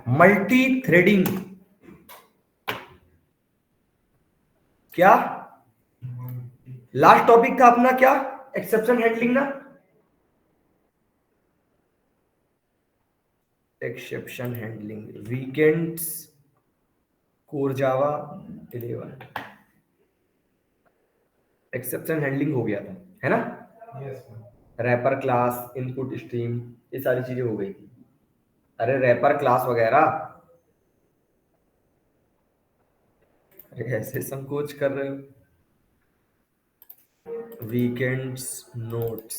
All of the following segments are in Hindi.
मल्टी थ्रेडिंग, क्या लास्ट टॉपिक था अपना, क्या एक्सेप्शन हैंडलिंग ना, exception handling weekends core Java 11, exception handling हो गया था, है ना। रैपर क्लास, इनपुट स्ट्रीम, ये सारी चीजें हो गई थी। अरे रैपर क्लास वगैरह, अरे ऐसे संकोच कर रहे हो। Weekends notes,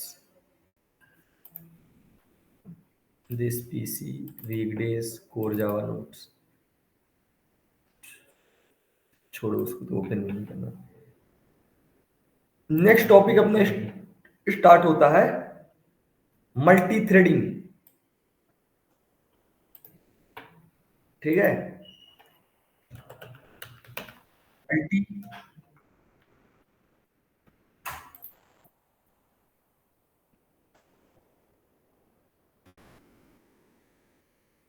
this PC, weekdays core Java notes, छोड़ो उसको, तो ओपन नहीं करना। नेक्स्ट टॉपिक अपना स्टार्ट होता है मल्टी थ्रेडिंग, ठीक है। मल्टी,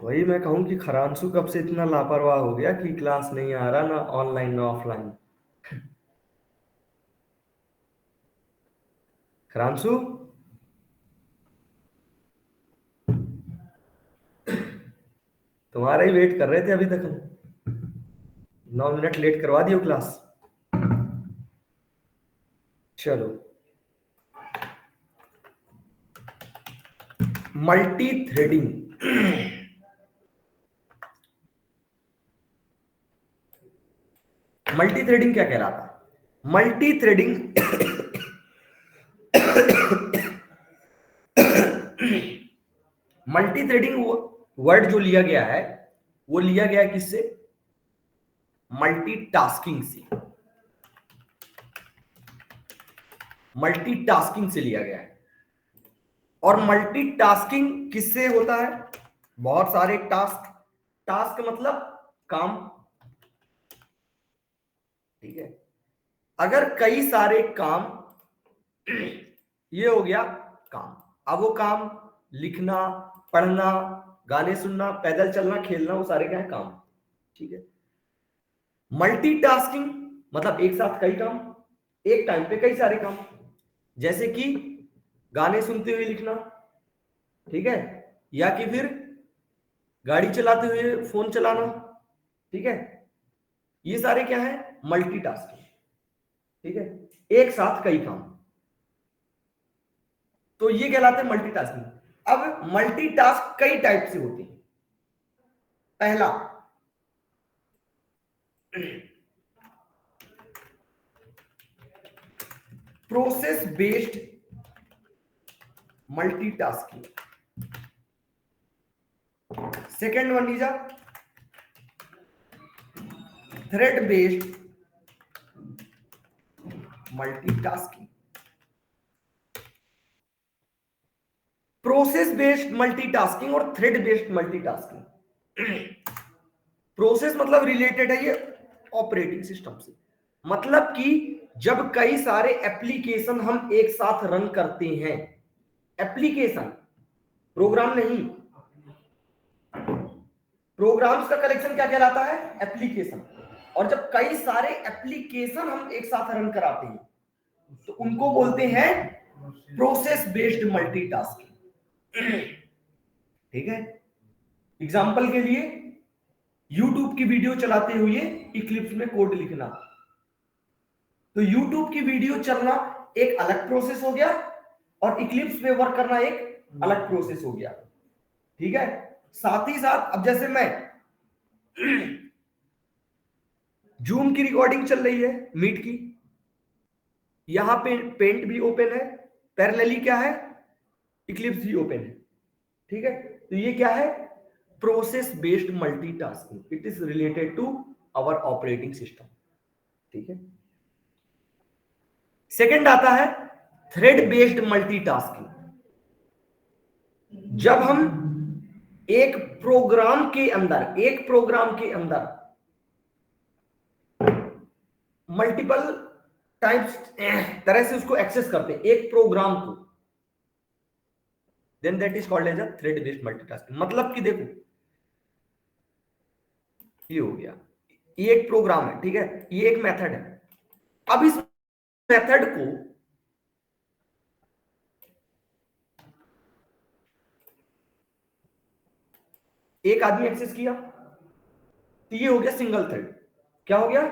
वही मैं कहूं कि खरांशु कब से इतना लापरवाह हो गया कि क्लास नहीं आ रहा, ना ऑनलाइन ना ऑफलाइन। खरांशु, तुम्हारा ही वेट कर रहे थे अभी तक हम। 9 मिनट लेट करवा दियो क्लास। चलो, मल्टी थ्रेडिंग, मल्टी थ्रेडिंग क्या कहलाता है? Multi threading multi threading word जो लिया गया है, वो लिया गया है किससे? मल्टीटास्किंग से, मल्टीटास्किंग से लिया गया है। और मल्टीटास्किंग किससे होता है? बहुत सारे टास्क, टास्क मतलब काम, ठीक है। अगर कई सारे काम, ये हो गया काम। अब वो काम लिखना, पढ़ना, गाने सुनना, पैदल चलना, खेलना, वो सारे क्या है? काम, ठीक है। मल्टीटास्किंग मतलब एक साथ कई काम, एक टाइम पे कई सारे काम, जैसे कि गाने सुनते हुए लिखना, ठीक है, या कि फिर गाड़ी चलाते हुए फोन चलाना, ठीक है। ये सारे क्या है? मल्टीटास्किंग, ठीक है, एक साथ कई काम, तो ये कहलाते हैं मल्टीटास्किंग। अब मल्टीटास्क कई टाइप से होते हैं। पहला, process based multitasking. Second one is a thread based multitasking. Process based multitasking और थ्रेड बेस्ड मल्टीटास्किंग। प्रोसेस मतलब रिलेटेड है ये ऑपरेटिंग सिस्टम से, मतलब कि जब कई सारे एप्लीकेशन हम एक साथ रन करते हैं, एप्लीकेशन, प्रोग्राम नहीं, प्रोग्राम्स का कलेक्शन क्या कहलाता है? एप्लीकेशन। और जब कई सारे एप्लीकेशन हम एक साथ रन कराते हैं तो उनको बोलते हैं प्रोसेस बेस्ड मल्टीटास्किंग, ठीक है। एग्जांपल के लिए, YouTube की वीडियो चलाते हुए इक्लिप्स में कोड लिखना, तो YouTube की वीडियो चलना एक अलग प्रोसेस हो गया, और इक्लिप्स पे वर्क करना एक अलग प्रोसेस हो गया, ठीक है। साथ ही साथ अब जैसे मैं जूम की रिकॉर्डिंग चल रही है, मीट की, यहां पे पेंट भी ओपन है, पैरेलली क्या है? इक्लिप्स भी ओपन है, ठीक है। तो ये क्या है? Process based multitasking, it is related to our operating system, ठीक है। सेकंड आता है थ्रेड बेस्ड मल्टीटास्किंग। जब हम एक प्रोग्राम के अंदर, एक प्रोग्राम के अंदर मल्टीपल टाइप्स तरह से उसको एक्सेस करते हैं, एक प्रोग्राम को, then that is called as a thread based multitasking. मतलब कि देखो, ये हो गया, ये एक प्रोग्राम है, ठीक है, ये एक मेथड है। अब इस मेथड को एक आदमी एक्सेस किया, तो ये हो गया सिंगल थ्रेड। क्या हो गया?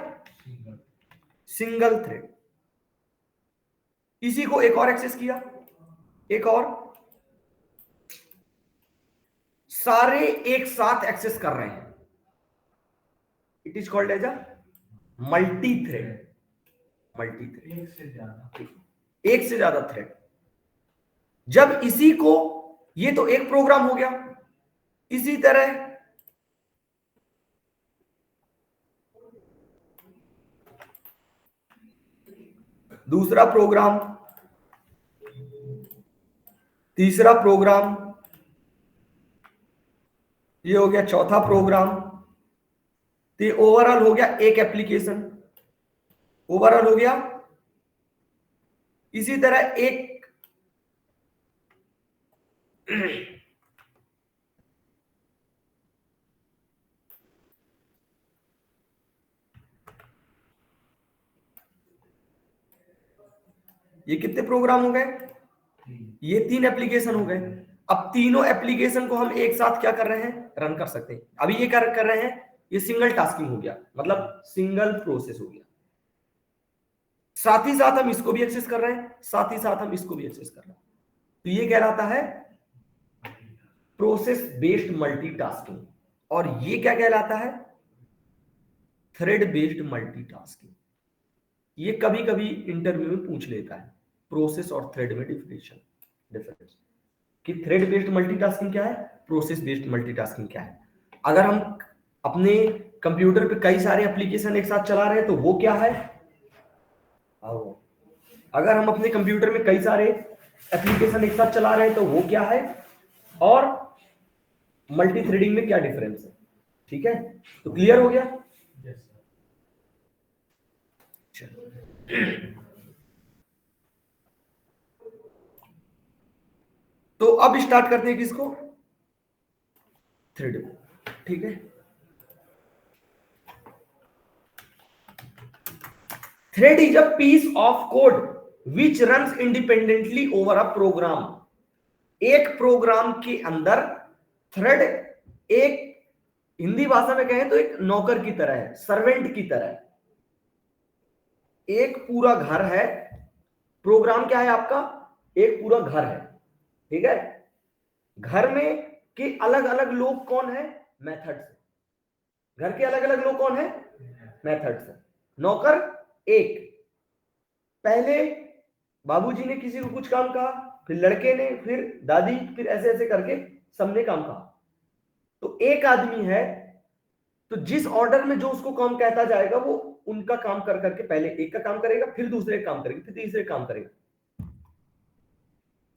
Single thread. इसी को एक और एक्सेस किया, एक और, सारे एक साथ एक्सेस कर रहे हैं। It is called as a multi thread. Multi thread, एक से ज्यादा थ्रेड। जब इसी को, ये तो एक प्रोग्राम हो गया, इसी तरह दूसरा प्रोग्राम, तीसरा प्रोग्राम, ये हो गया चौथा प्रोग्राम। तो ये ओवरऑल हो गया एक एप्लीकेशन, ओवरऑल हो गया। इसी तरह एक ये कितने प्रोग्राम हो गए? ये 3 एप्लीकेशन हो गए। अब तीनों एप्लीकेशन को हम एक साथ क्या कर रहे हैं? रन कर सकते हैं। अभी ये कर रहे हैं, ये सिंगल टास्किंग हो गया, मतलब सिंगल प्रोसेस हो गया। साथ ही साथ हम इसको भी एक्सेस कर रहे हैं, साथ ही साथ हम इसको भी एक्सेस कर रहे हैं। तो ये कहलाता है प्रोसेस बेस्ड मल्टीटास्किंग। और ये क्या कहलाता है? Thread based multitasking. ये कभी कभी इंटरव्यू में पूछ लेता है, प्रोसेस और थ्रेड में डिफरेंस कि थ्रेड बेस्ड मल्टीटास्किंग क्या है, प्रोसेस बेस्ड मल्टीटास्किंग क्या है। अगर हम अपने कंप्यूटर पे कई सारे एप्लीकेशन एक साथ चला रहे हैं तो वो क्या है? अगर हम अपने कंप्यूटर में कई सारे एप्लीकेशन एक साथ चला रहे हैं तो वो क्या है, और मल्टी थ्रेडिंग में क्या डिफरेंस है। ठीक है, तो क्लियर हो गया? तो अब स्टार्ट करते हैं किसको? थ्रेड को। ठीक है, thread is a piece of code which runs independently over a program. एक प्रोग्राम के अंदर थ्रेड एक, हिंदी भाषा में कहें तो एक नौकर की तरह है, सर्वेंट की तरह है। एक पूरा घर है, प्रोग्राम क्या है आपका? एक पूरा घर है, ठीक है। घर में के अलग अलग लोग कौन है? मेथड्स। घर के अलग अलग लोग कौन है? मेथड्स। नौकर एक, पहले बाबूजी ने किसी को कुछ काम कहा, फिर लड़के ने, फिर दादी, फिर ऐसे ऐसे करके सबने काम कहा। तो एक आदमी है, तो जिस ऑर्डर में जो उसको काम कहता जाएगा वो उनका काम कर करके पहले एक का काम करेगा, फिर दूसरे का काम करेगा, फिर तीसरे का काम करेगा।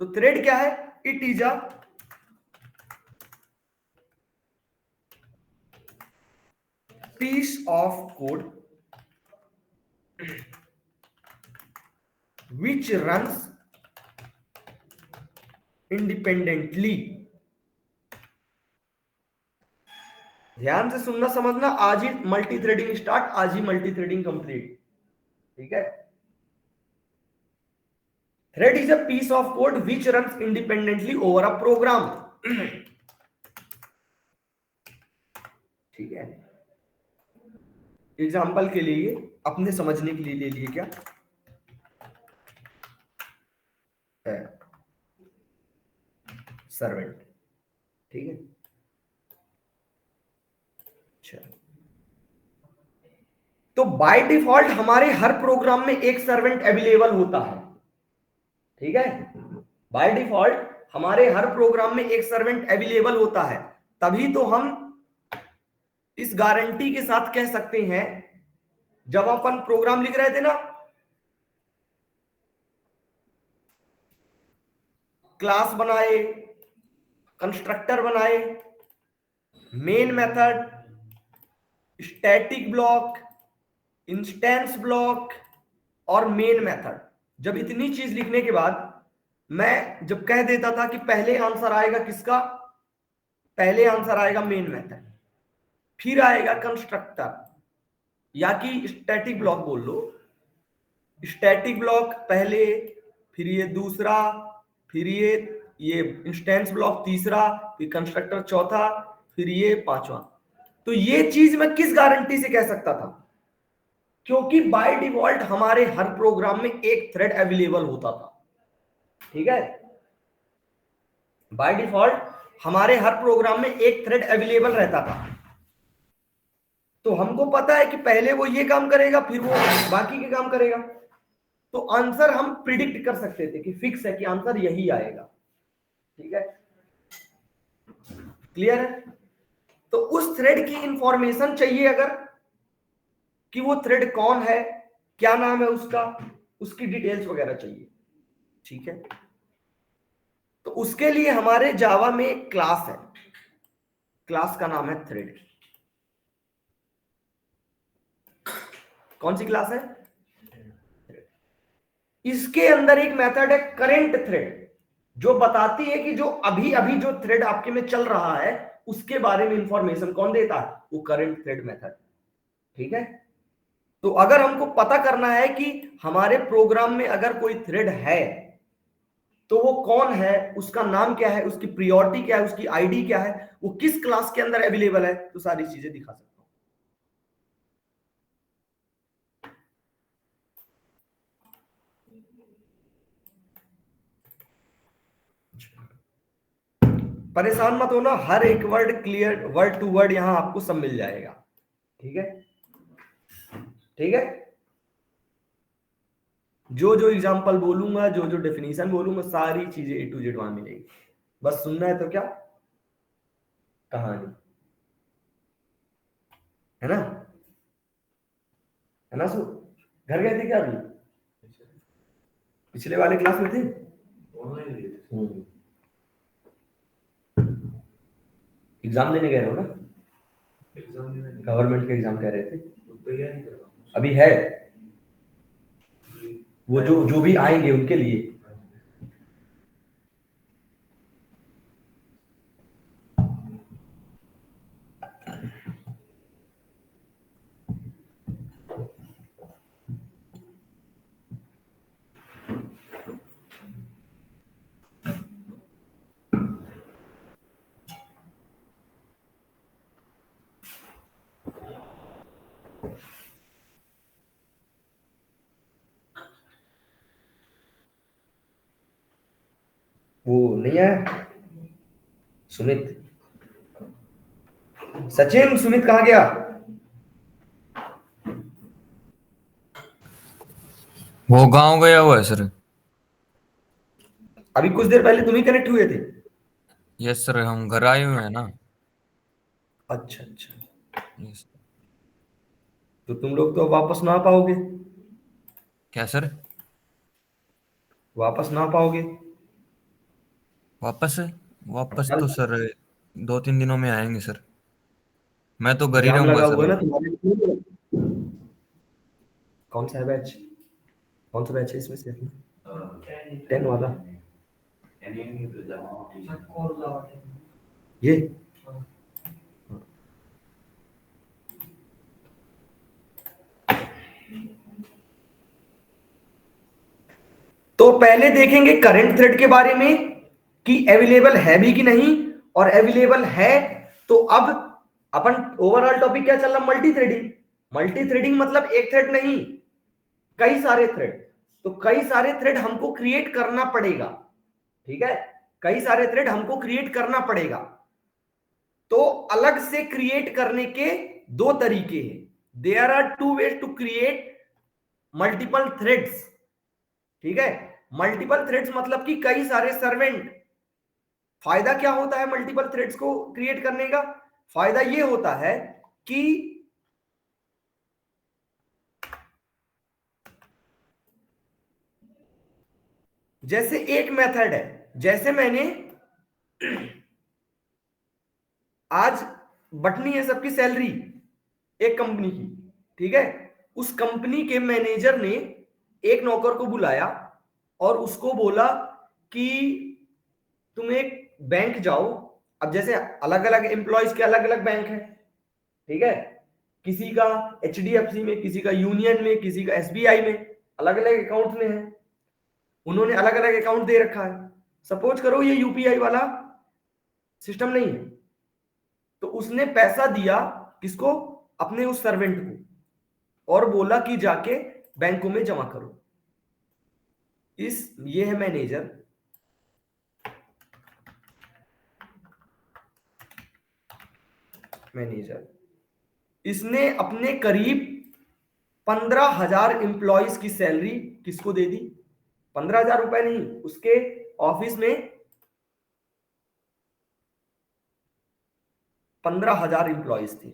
तो थ्रेड क्या है? It is a piece of code which runs independently। ध्यान से सुनना समझना, आज ही मल्टी थ्रेडिंग स्टार्ट, आज ही मल्टी थ्रेडिंग कंप्लीट। ठीक है, thread is a piece of code which runs independently over a program. ठीक है, एग्जाम्पल के लिए, अपने समझने के लिए ले लिए क्या है, सर्वेंट। ठीक है, अच्छा, तो बाय डिफॉल्ट हमारे हर प्रोग्राम में एक सर्वेंट अवेलेबल होता है। ठीक है, बाय डिफॉल्ट हमारे हर प्रोग्राम में एक सर्वेंट अवेलेबल होता है। तभी तो हम इस गारंटी के साथ कह सकते हैं, जब अपन प्रोग्राम लिख रहे थे ना, क्लास बनाए, कंस्ट्रक्टर बनाए, main method, static block, instance block और मेन मेथड। जब इतनी चीज लिखने के बाद मैं जब कह देता था कि पहले आंसर आएगा किसका? पहले आंसर आएगा मेन मेथड। फिर आएगा कंस्ट्रक्टर, या कि स्टैटिक ब्लॉक बोल लो। स्टैटिक ब्लॉक पहले, फिर ये दूसरा, फिर ये इंस्टेंस ब्लॉक तीसरा, फिर कंस्ट्रक्टर चौथा, फिर ये पांचवा। तो ये चीज मैं किस गारंटी से कह सकता था? क्योंकि बाय डिफॉल्ट हमारे हर प्रोग्राम में एक थ्रेड अवेलेबल होता था। ठीक है, बाय डिफॉल्ट हमारे हर प्रोग्राम में एक थ्रेड अवेलेबल रहता था। तो हमको पता है कि पहले वो ये काम करेगा, फिर वो बाकी के काम करेगा। तो आंसर हम प्रिडिक्ट कर सकते थे कि फिक्स है कि आंसर यही आएगा। ठीक है, क्लियर है? तो उस थ्रेड की इंफॉर्मेशन चाहिए अगर, कि वो थ्रेड कौन है, क्या नाम है उसका, उसकी डिटेल्स वगैरह चाहिए। ठीक है, तो उसके लिए हमारे जावा में एक क्लास है, क्लास का नाम है थ्रेड। कौन सी क्लास है? इसके अंदर एक मेथड है करेंट थ्रेड, जो बताती है कि जो अभी अभी जो थ्रेड आपके में चल रहा है उसके बारे में इंफॉर्मेशन कौन देता है? वो करेंट थ्रेड मेथड। ठीक है, तो अगर हमको पता करना है कि हमारे प्रोग्राम में अगर कोई थ्रेड है तो वो कौन है, उसका नाम क्या है, उसकी प्रियोरिटी क्या है, उसकी आईडी क्या है, वो किस क्लास के अंदर अवेलेबल है, तो सारी चीजें दिखा सकता हूं। परेशान मत होना, हर एक word clear, word to word यहां आपको सब मिल जाएगा। ठीक है, ठीक है, जो जो एग्जांपल बोलूंगा, जो जो डेफिनेशन बोलूंगा, सारी चीजें ए टू जेड वहां मिलेगी। बस सुनना है तो क्या, कहानी है ना, है ना? सो घर गए थे क्या अभी? पिछले वाले क्लास में थे? एग्जाम देने गए हो ना? गवर्नमेंट के एग्जाम कह रहे थे, अभी है वो, जो जो भी आएंगे उनके लिए। वो नहीं आया सुमित, सचिन, सुमित कहाँ गया? वो गांव गया हुआ है सर। अभी कुछ देर पहले तुम ही कनेक्ट हुए थे। यस सर, हम घर आए हुए हैं ना। अच्छा अच्छा, यस। तो तुम लोग तो वापस ना आ पाओगे। क्या सर? वापस ना आ पाओगे। वापस? वापस कल तो सर 2-3 दिनों में आएंगे सर। मैं तो घर ही एग्जाम रहूंगा लगा सर हुआ है ना अभी। तुम्हारे? कौन सा है बैच? कौन सा बैच है इसमें से? 10 वाला ये? तो पहले देखेंगे करंट थ्रेड के बारे में कि अवेलेबल है भी कि नहीं, और अवेलेबल है तो अब अपन ओवरऑल टॉपिक क्या चल रहा? Multi threading. मल्टी थ्रेडिंग मतलब एक थ्रेड नहीं, कई सारे थ्रेड। तो कई सारे थ्रेड हमको क्रिएट करना पड़ेगा। ठीक है, कई सारे थ्रेड हमको क्रिएट करना पड़ेगा। तो अलग से क्रिएट करने के दो तरीके हैं। There are two ways to create multiple threads. ठीक है, मल्टीपल थ्रेड्स मतलब कि कई सारे सर्वेंट। फायदा क्या होता है मल्टीपल थ्रेड्स को क्रिएट करने का? फायदा ये होता है कि जैसे एक मेथड है, जैसे मैंने आज बटनी है सबकी सैलरी एक कंपनी की। ठीक है, उस कंपनी के मैनेजर ने एक नौकर को बुलाया और उसको बोला कि तुम एक बैंक जाओ। अब जैसे अलग अलग एम्प्लॉयज के अलग अलग बैंक है, ठीक है, किसी का HDFC में, किसी का यूनियन में, किसी का SBI में, अलग अलग अकाउंट में है, उन्होंने अलग अलग अकाउंट दे रखा है। सपोज करो ये UPI वाला सिस्टम नहीं है, तो उसने पैसा दिया किसको, अपने उस सर्वेंट को, और बोला कि जाके बैंकों में जमा करो। ये है मैनेजर, इसने अपने करीब 15,000 एम्प्लॉइज की सैलरी किसको दे दी, 15,000 रुपए नहीं, उसके ऑफिस में 15,000 एम्प्लॉइज थे,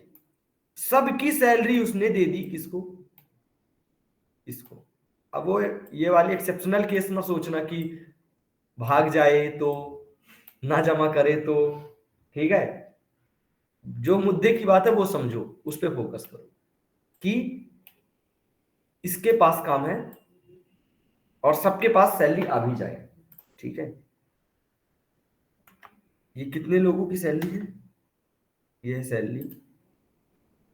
सबकी सैलरी उसने दे दी किसको, इसको। अब वो ये वाली एक्सेप्शनल केस में सोचना कि भाग जाए तो, ना जमा करे तो, ठीक है, जो मुद्दे की बात है वो समझो, उस पर फोकस करो कि इसके पास काम है और सबके पास सैलरी आ भी जाए, ठीक है। ये कितने लोगों की सैलरी है, ये सैलरी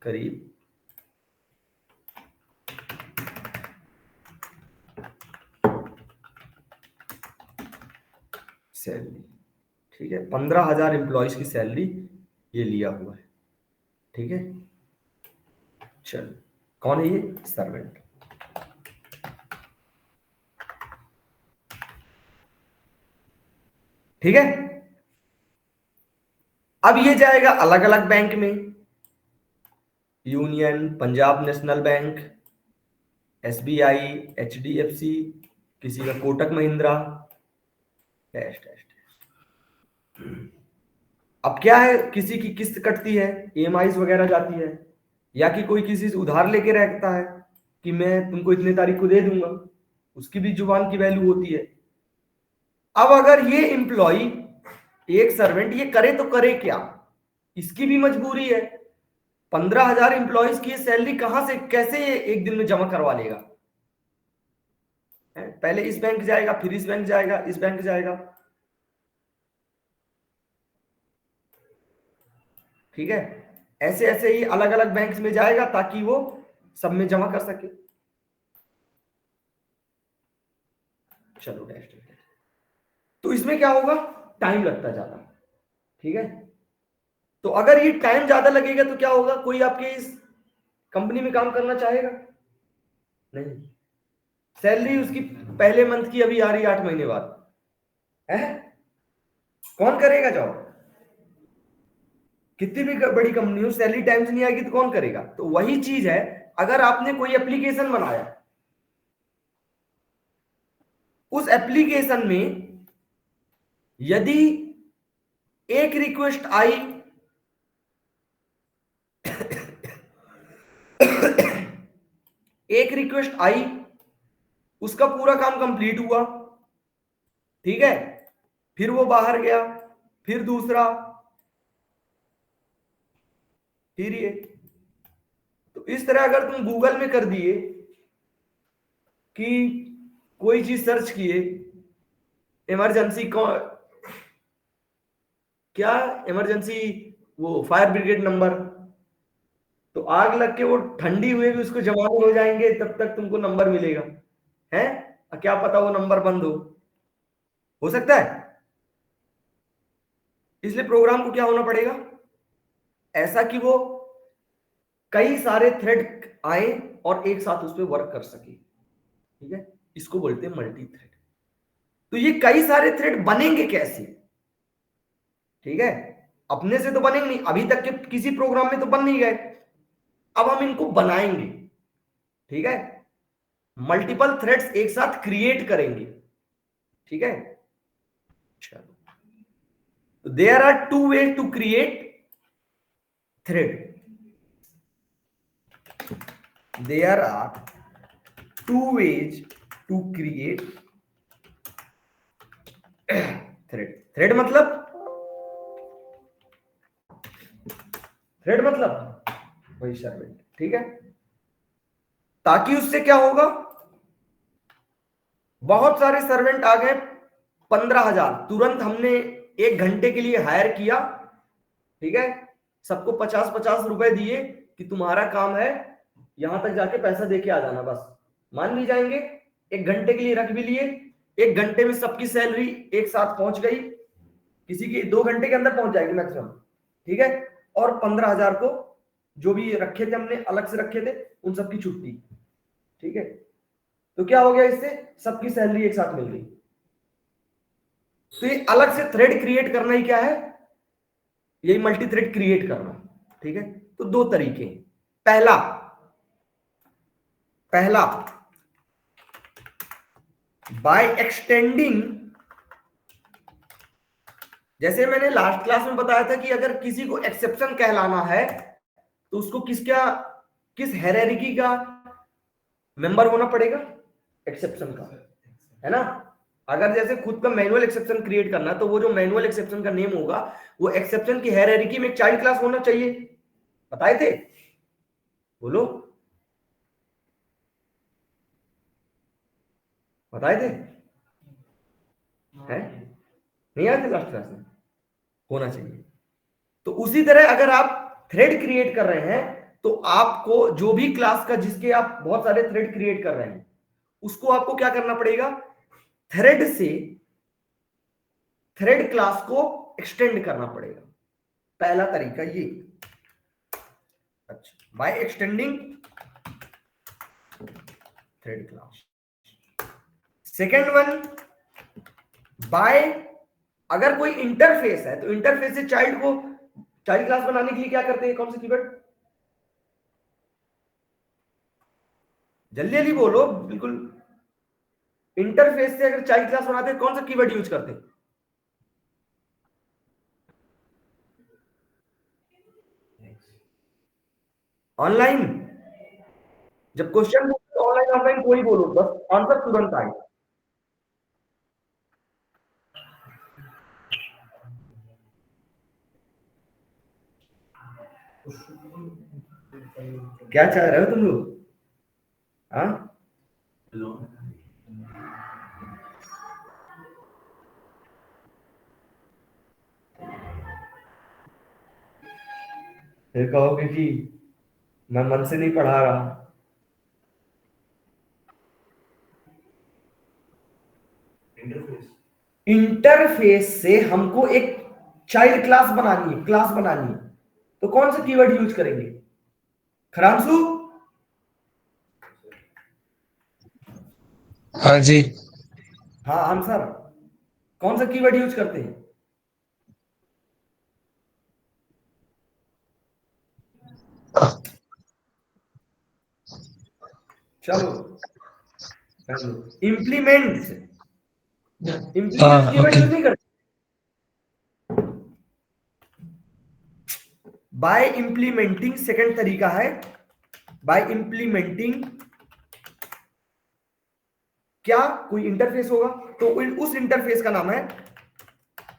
करीब सैलरी, ठीक है, 15,000 एम्प्लॉयज की सैलरी ये लिया हुआ है, ठीक है। चलो, कौन है ये, सर्वेंट। ठीक है, अब ये जाएगा अलग अलग बैंक में, union, Punjab national bank, SBI, HDFC, किसी का Kotak Mahindra, dash dash dash. अब क्या है, किसी की किस्त कटती है, EMIs वगैरह जाती है, या कि कोई किसी से उधार लेके रहता है कि मैं तुमको इतने तारीख को दे दूंगा, उसकी भी जुबान की वैल्यू होती है। अब अगर ये एम्प्लॉय, एक सर्वेंट, ये करे तो करे क्या, इसकी भी मजबूरी है। 15,000 एम्प्लॉयज की सैलरी कहां से, कैसे ये एक दिन में जमा करवा लेगा, पहले इस बैंक जाएगा, फिर इस बैंक जाएगा, इस बैंक जाएगा, ठीक है, ऐसे ऐसे ही अलग अलग बैंक्स में जाएगा ताकि वो सब में जमा कर सके। चलो डैश डैश डैश। तो इसमें क्या होगा, टाइम लगता ज्यादा, ठीक है। तो अगर ये टाइम ज्यादा लगेगा तो क्या होगा, कोई आपके इस कंपनी में काम करना चाहेगा नहीं। सैलरी उसकी पहले मंथ की अभी आ रही 8 महीने बाद है, कौन करेगा जॉब, कितनी भी बड़ी कंपनी हो, सैलरी टाइम से नहीं आएगी तो कौन करेगा। तो वही चीज है, अगर आपने कोई एप्लीकेशन बनाया, उस एप्लीकेशन में यदि एक रिक्वेस्ट आई एक रिक्वेस्ट आई, उसका पूरा काम कंप्लीट हुआ, ठीक है, फिर वो बाहर गया, फिर दूसरा, फिर ये। तो इस तरह अगर तुम गूगल में कर दिए कि कोई चीज सर्च किए, इमरजेंसी क्या, इमरजेंसी वो फायर ब्रिगेड नंबर, तो आग लग के वो ठंडी हुए भी उसको जमाने हो जाएंगे, तब तक तुमको नंबर मिलेगा है, क्या पता वो नंबर बंद हो सकता है। इसलिए प्रोग्राम को क्या होना पड़ेगा, ऐसा कि वो कई सारे थ्रेड आए और एक साथ उस पर वर्क कर सके, ठीक है, इसको बोलते हैं मल्टी थ्रेड। तो ये कई सारे थ्रेड बनेंगे कैसे, ठीक है, अपने से तो बनेंगे नहीं, अभी तक के किसी प्रोग्राम में तो बन नहीं गए, अब हम इनको बनाएंगे, ठीक है, मल्टीपल थ्रेड्स एक साथ क्रिएट करेंगे, ठीक है। चलो, there are 2 ways to create thread, there are 2 ways to create thread मतलब वही सर्वेंट, ठीक है, ताकि उससे क्या होगा, बहुत सारे सर्वेंट आ गए, 15,000 तुरंत हमने 1 घंटे के लिए हायर किया, ठीक है, सबको 50-50 रुपए दिए कि तुम्हारा काम है यहां तक जाके पैसा दे के आ जाना, बस मान भी जाएंगे। 1 घंटे के लिए रख भी लिए, 1 घंटे में सबकी सैलरी एक साथ पहुंच गई, किसी की 2 घंटे के अंदर पहुंच जाएगी मैक्सिमम, ठीक है। और 15,000 को जो भी रखे थे हमने, अलग से रखे थे, उन सबकी छुट्टी, ठीक है। तो क्या हो गया, इससे सबकी सैलरी एक साथ मिल गई। तो ये अलग से थ्रेड क्रिएट करना ही क्या है, यही मल्टी थ्रेड क्रिएट करना, ठीक है। तो 2 तरीके हैं। पहला बाय एक्सटेंडिंग, जैसे मैंने लास्ट क्लास में बताया था कि अगर किसी को एक्सेप्शन कहलाना है तो उसको किस हायरार्की का मेंबर होना पड़ेगा, एक्सेप्शन का, है ना। अगर जैसे खुद का मैनुअल एक्सेप्शन क्रिएट करना, तो वो जो मैनुअल एक्सेप्शन का नेम होगा वो एक्सेप्शन की हायरार्की में एक चाइल्ड क्लास होना चाहिए, बताए थे, बोलो, बताए थे, है नहीं आए थे लास्ट क्लास में, होना चाहिए। तो उसी तरह अगर आप थ्रेड क्रिएट कर रहे हैं तो आपको जो भी क्लास का, जिसके आप बहुत सारे थ्रेड क्रिएट कर रहे हैं, उसको आपको क्या करना पड़ेगा, थ्रेड से थ्रेड क्लास को एक्सटेंड करना पड़ेगा। पहला तरीका ये, अच्छा, by extending thread class. Second one, by, अगर कोई इंटरफेस है तो इंटरफेस से चाइल्ड क्लास बनाने के लिए क्या करते हैं, कौन सा कीवर्ड, जल्दी जल्दी बोलो, बिल्कुल। इंटरफेस से अगर चाइल्ड क्लास बनाते हैं कौन सा कीवर्ड यूज करते हैं, ऑनलाइन। जब क्वेश्चन ऑनलाइन ऑफलाइन कोई बोलो, बस आंसर तुरंत आए। क्या चाह रहे हो तुम लोग, हाँ, फिर कहोगे कि मैं मन से नहीं पढ़ा रहा। इंटरफेस से हमको एक चाइल्ड क्लास बनानी है, तो कौन सा कीवर्ड यूज करेंगे, खरांसू, हाँ जी। हाँ आंसर, कौन सा कीवर्ड यूज करते हैं, चलो इम्प्लीमेंट, हाँ कीवर्ड ओके। यूज नहीं करते। बाय इंप्लीमेंटिंग सेकंड तरीका है, बाय इंप्लीमेंटिंग, क्या कोई इंटरफेस होगा तो उस इंटरफेस का नाम है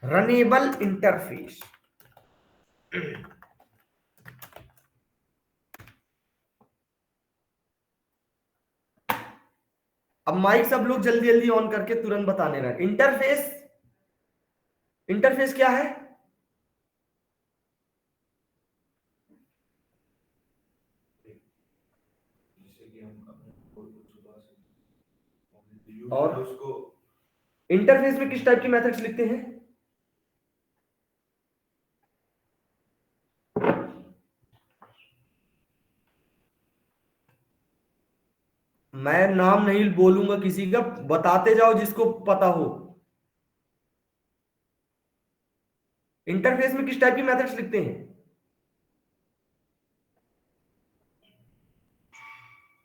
रनेबल इंटरफेस। अब माइक सब लोग जल्दी जल्दी ऑन करके तुरंत बताने लगे। इंटरफेस क्या है, और इंटरफेस में किस टाइप की मेथड्स लिखते हैं, मैं नाम नहीं बोलूंगा किसी का, बताते जाओ जिसको पता हो। इंटरफेस में किस टाइप की मेथड्स लिखते हैं,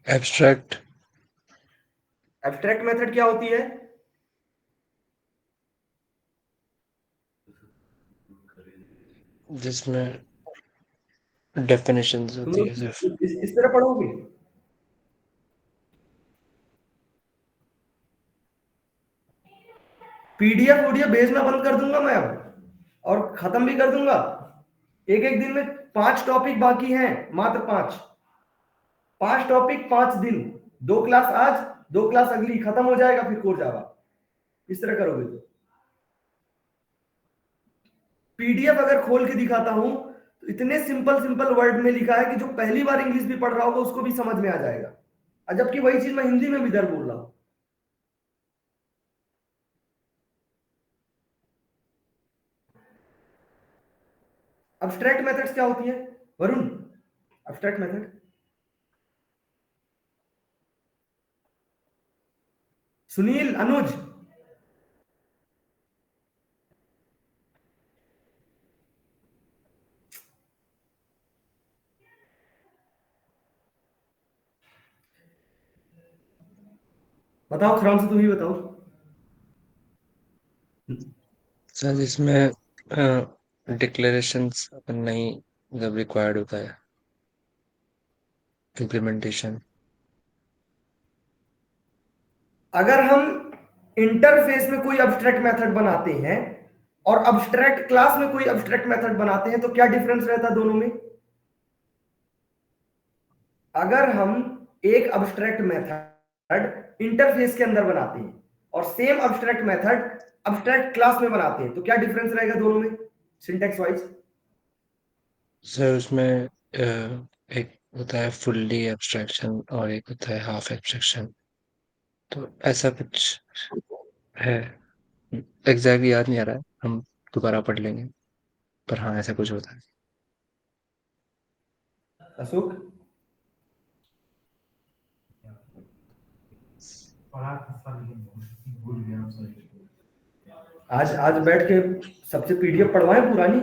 एब्स्ट्रैक्ट। एब्स्ट्रैक्ट मेथड क्या होती है, जिसमें डेफिनेशंस तुम होती है सिर्फ। लोग इस तरह पढ़ोगे, पीडीएफ वीडियो भेजना बंद कर दूंगा मैं अब, और खत्म भी कर दूंगा। एक एक दिन में 5 टॉपिक बाकी हैं, मात्र 5 टॉपिक 5 दिन, 2 क्लास आज, 2 क्लास अगली, खत्म हो जाएगा फिर कोर्स जावा। इस तरह करोगे तो पीडीएफ अगर खोल के दिखाता हूं तो इतने सिंपल सिंपल वर्ड में लिखा है कि जो पहली बार इंग्लिश भी पढ़ रहा होगा उसको भी समझ में आ जाएगा, और जबकि वही चीज मैं हिंदी में भी इधर बोल रहा हूं। अब्स्ट्रैक्ट मेथड्स क्या होती है वरुण? अब्स्ट्रैक्ट मेथड, सुनील, अनुज, बताओ, खराम से तुम ही बताओ। सर जिसमें डिक्लेरेशंस अपन नहीं जब रिक्वायर्ड होता है, इम्प्लीमेंटेशन। अगर हम इंटरफेस में कोई अब्स्ट्रैक्ट मेथड बनाते हैं और अब्स्ट्रैक्ट क्लास में कोई अब्स्ट्रैक्ट मेथड बनाते हैं तो क्या डिफरेंस रहता है दोनों में? अगर हम एक अब्स्ट्रैक्ट मेथड इंटरफेस के अंदर बनाते हैं और same abstract method abstract class में बनाते हैं तो क्या डिफरेंस रहेगा दोनों में सिंटैक्स वाइज? सर उसमें एक होता है फुल्ली एब्स्ट्रैक्शन और एक होता है हाफ एब्स्ट्रैक्शन, तो ऐसा कुछ है। एग्जैक्ट याद नहीं आ रहा है, हम दोबारा पढ़ लेंगे, पर हाँ ऐसा कुछ होता है। अशोक, आज आज बैठ के सबसे पीडीएफ पढ़वाएं पुरानी।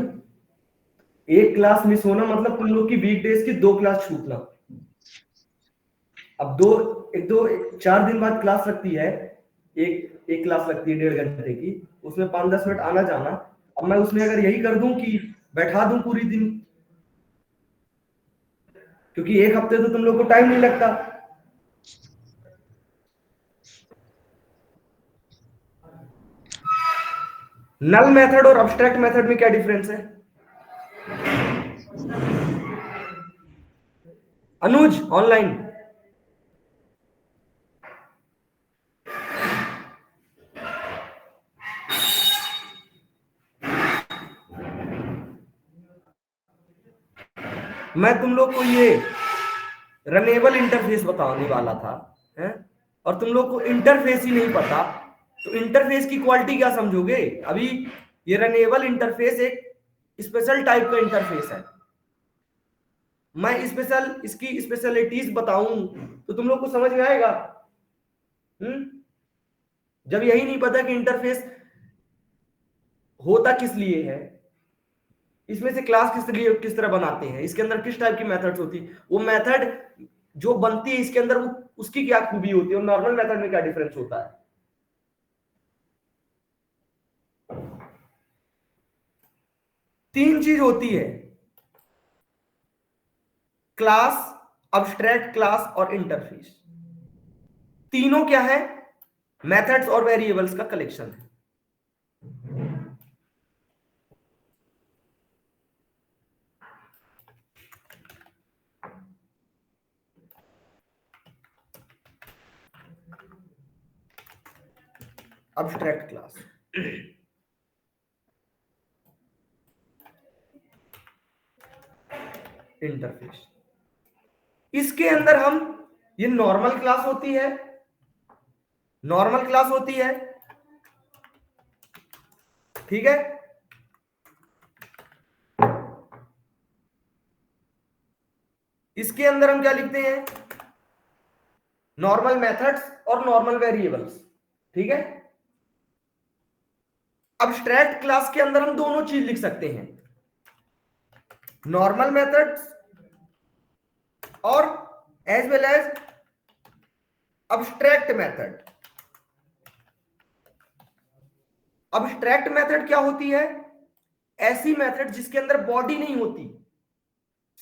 एक क्लास मिस होना मतलब तुम लोग की वीकडेज की 2 क्लास छूटना। अब दो 4 दिन बाद क्लास लगती है, एक क्लास लगती है 1.5 घंटे की, उसमें 5-10 मिनट आना जाना। अब मैं उसमें अगर यही कर दूं कि बैठा दूं पूरी दिन, क्योंकि एक हफ्ते तो तुम लोग को टाइम नहीं लगता। नल मेथड और अब्स्ट्रैक्ट मेथड में क्या डिफरेंस है? अनुज ऑनलाइन, मैं तुम लोग को ये रनेबल इंटरफेस बताने वाला था है? और तुम लोग को इंटरफेस ही नहीं पता, तो इंटरफेस की क्वालिटी क्या समझोगे? अभी ये रनेबल इंटरफेस एक स्पेशल टाइप का इंटरफेस है। मैं इसकी स्पेशलिटीज बताऊं तो तुम लोग को समझ में आएगा। जब यही नहीं पता कि इंटरफेस होता किस लिए है, इसमें से क्लास किस तरह बनाते हैं, इसके अंदर किस टाइप की मेथड्स होती है, वो मेथड जो बनती है इसके अंदर वो उसकी क्या खूबी होती है और नॉर्मल मेथड में क्या डिफरेंस होता है। तीन चीज होती है, क्लास, अब्स्ट्रैक्ट क्लास और इंटरफेस। तीनों क्या है? मेथड्स और वेरिएबल्स का कलेक्शन है। अब्स्ट्रैक्ट क्लास, इंटरफेस, इसके अंदर हम ये नॉर्मल क्लास होती है, नॉर्मल क्लास होती है, ठीक है। इसके अंदर हम क्या लिखते हैं? नॉर्मल मेथड्स और नॉर्मल वेरिएबल्स, ठीक है। अब्स्ट्रैक्ट क्लास के अंदर हम दोनों चीज लिख सकते हैं, नॉर्मल मेथड्स और as well as abstract method. Abstract method क्या होती है? ऐसी मेथड जिसके अंदर बॉडी नहीं होती,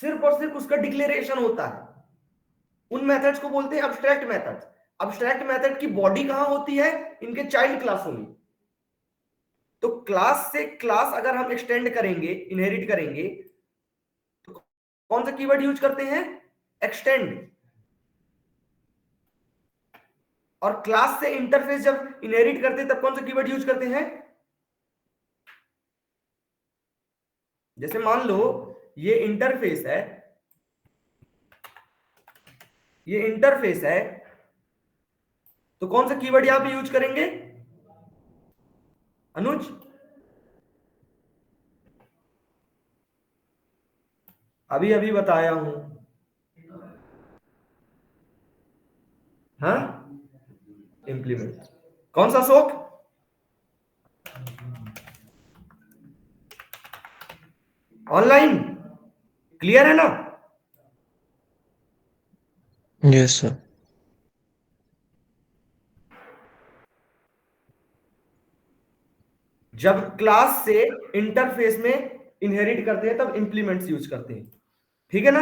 सिर्फ और सिर्फ उसका डिक्लेरेशन होता है, उन मेथड्स को बोलते हैं अब्स्ट्रैक्ट मेथड्स। अब्स्ट्रैक्ट मेथड की बॉडी कहां होती है? इनके चाइल्ड क्लासों में। तो क्लास से क्लास अगर हम एक्सटेंड करेंगे, इनहेरिट करेंगे, तो कौन सा कीवर्ड यूज करते हैं? एक्सटेंड। और क्लास से इंटरफेस जब इनहेरिट करते हैं तब कौन सा कीवर्ड यूज करते हैं? जैसे मान लो ये इंटरफेस है, ये इंटरफेस है, तो कौन सा कीवर्ड यहां पे यूज करेंगे अनुज? अभी अभी बताया हूं। हाँ, इंप्लीमेंट। कौन सा शोक? ऑनलाइन, क्लियर है ना? Yes sir. जब क्लास से इंटरफेस में इनहेरिट करते हैं तब इंप्लीमेंट्स यूज करते हैं, ठीक है ना?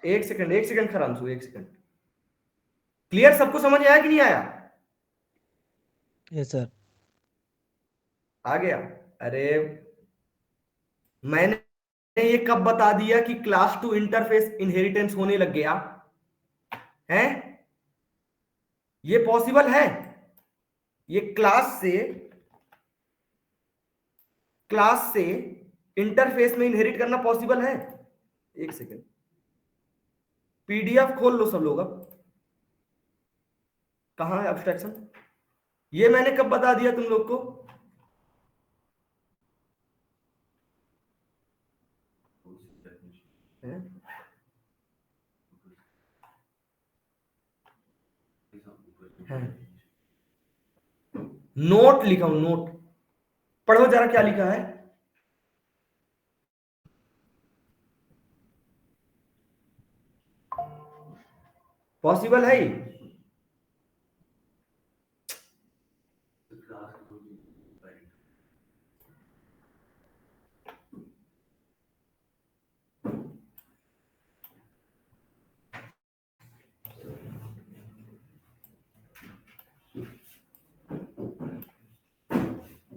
एक सेकंड खरांसू, एक सेकंड। क्लियर? सबको समझ आया कि नहीं आया? Yes sir. आ गया? अरे मैंने ये कब बता दिया कि क्लास टू इंटरफेस इनहेरिटेंस होने लग गया है? ये पॉसिबल है? ये क्लास से इंटरफेस में इनहेरिट करना पॉसिबल है? एक सेकंड, पीडीएफ खोल लो सब लोग। अब कहां है एब्स्ट्रैक्शन? ये मैंने कब बता दिया तुम लोग को? है? है। नोट लिखा हूं, नोट पढ़ो जरा क्या लिखा है। पॉसिबल है ये?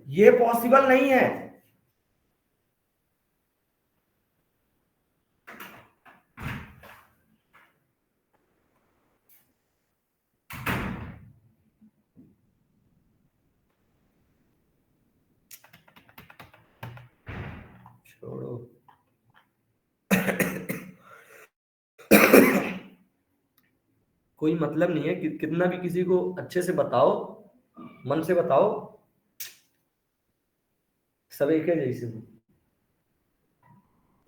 ये पॉसिबल नहीं है। छोड़ो। कोई मतलब नहीं है कि कितना भी किसी को अच्छे से बताओ, मन से बताओ, सब एक है जैसे हो।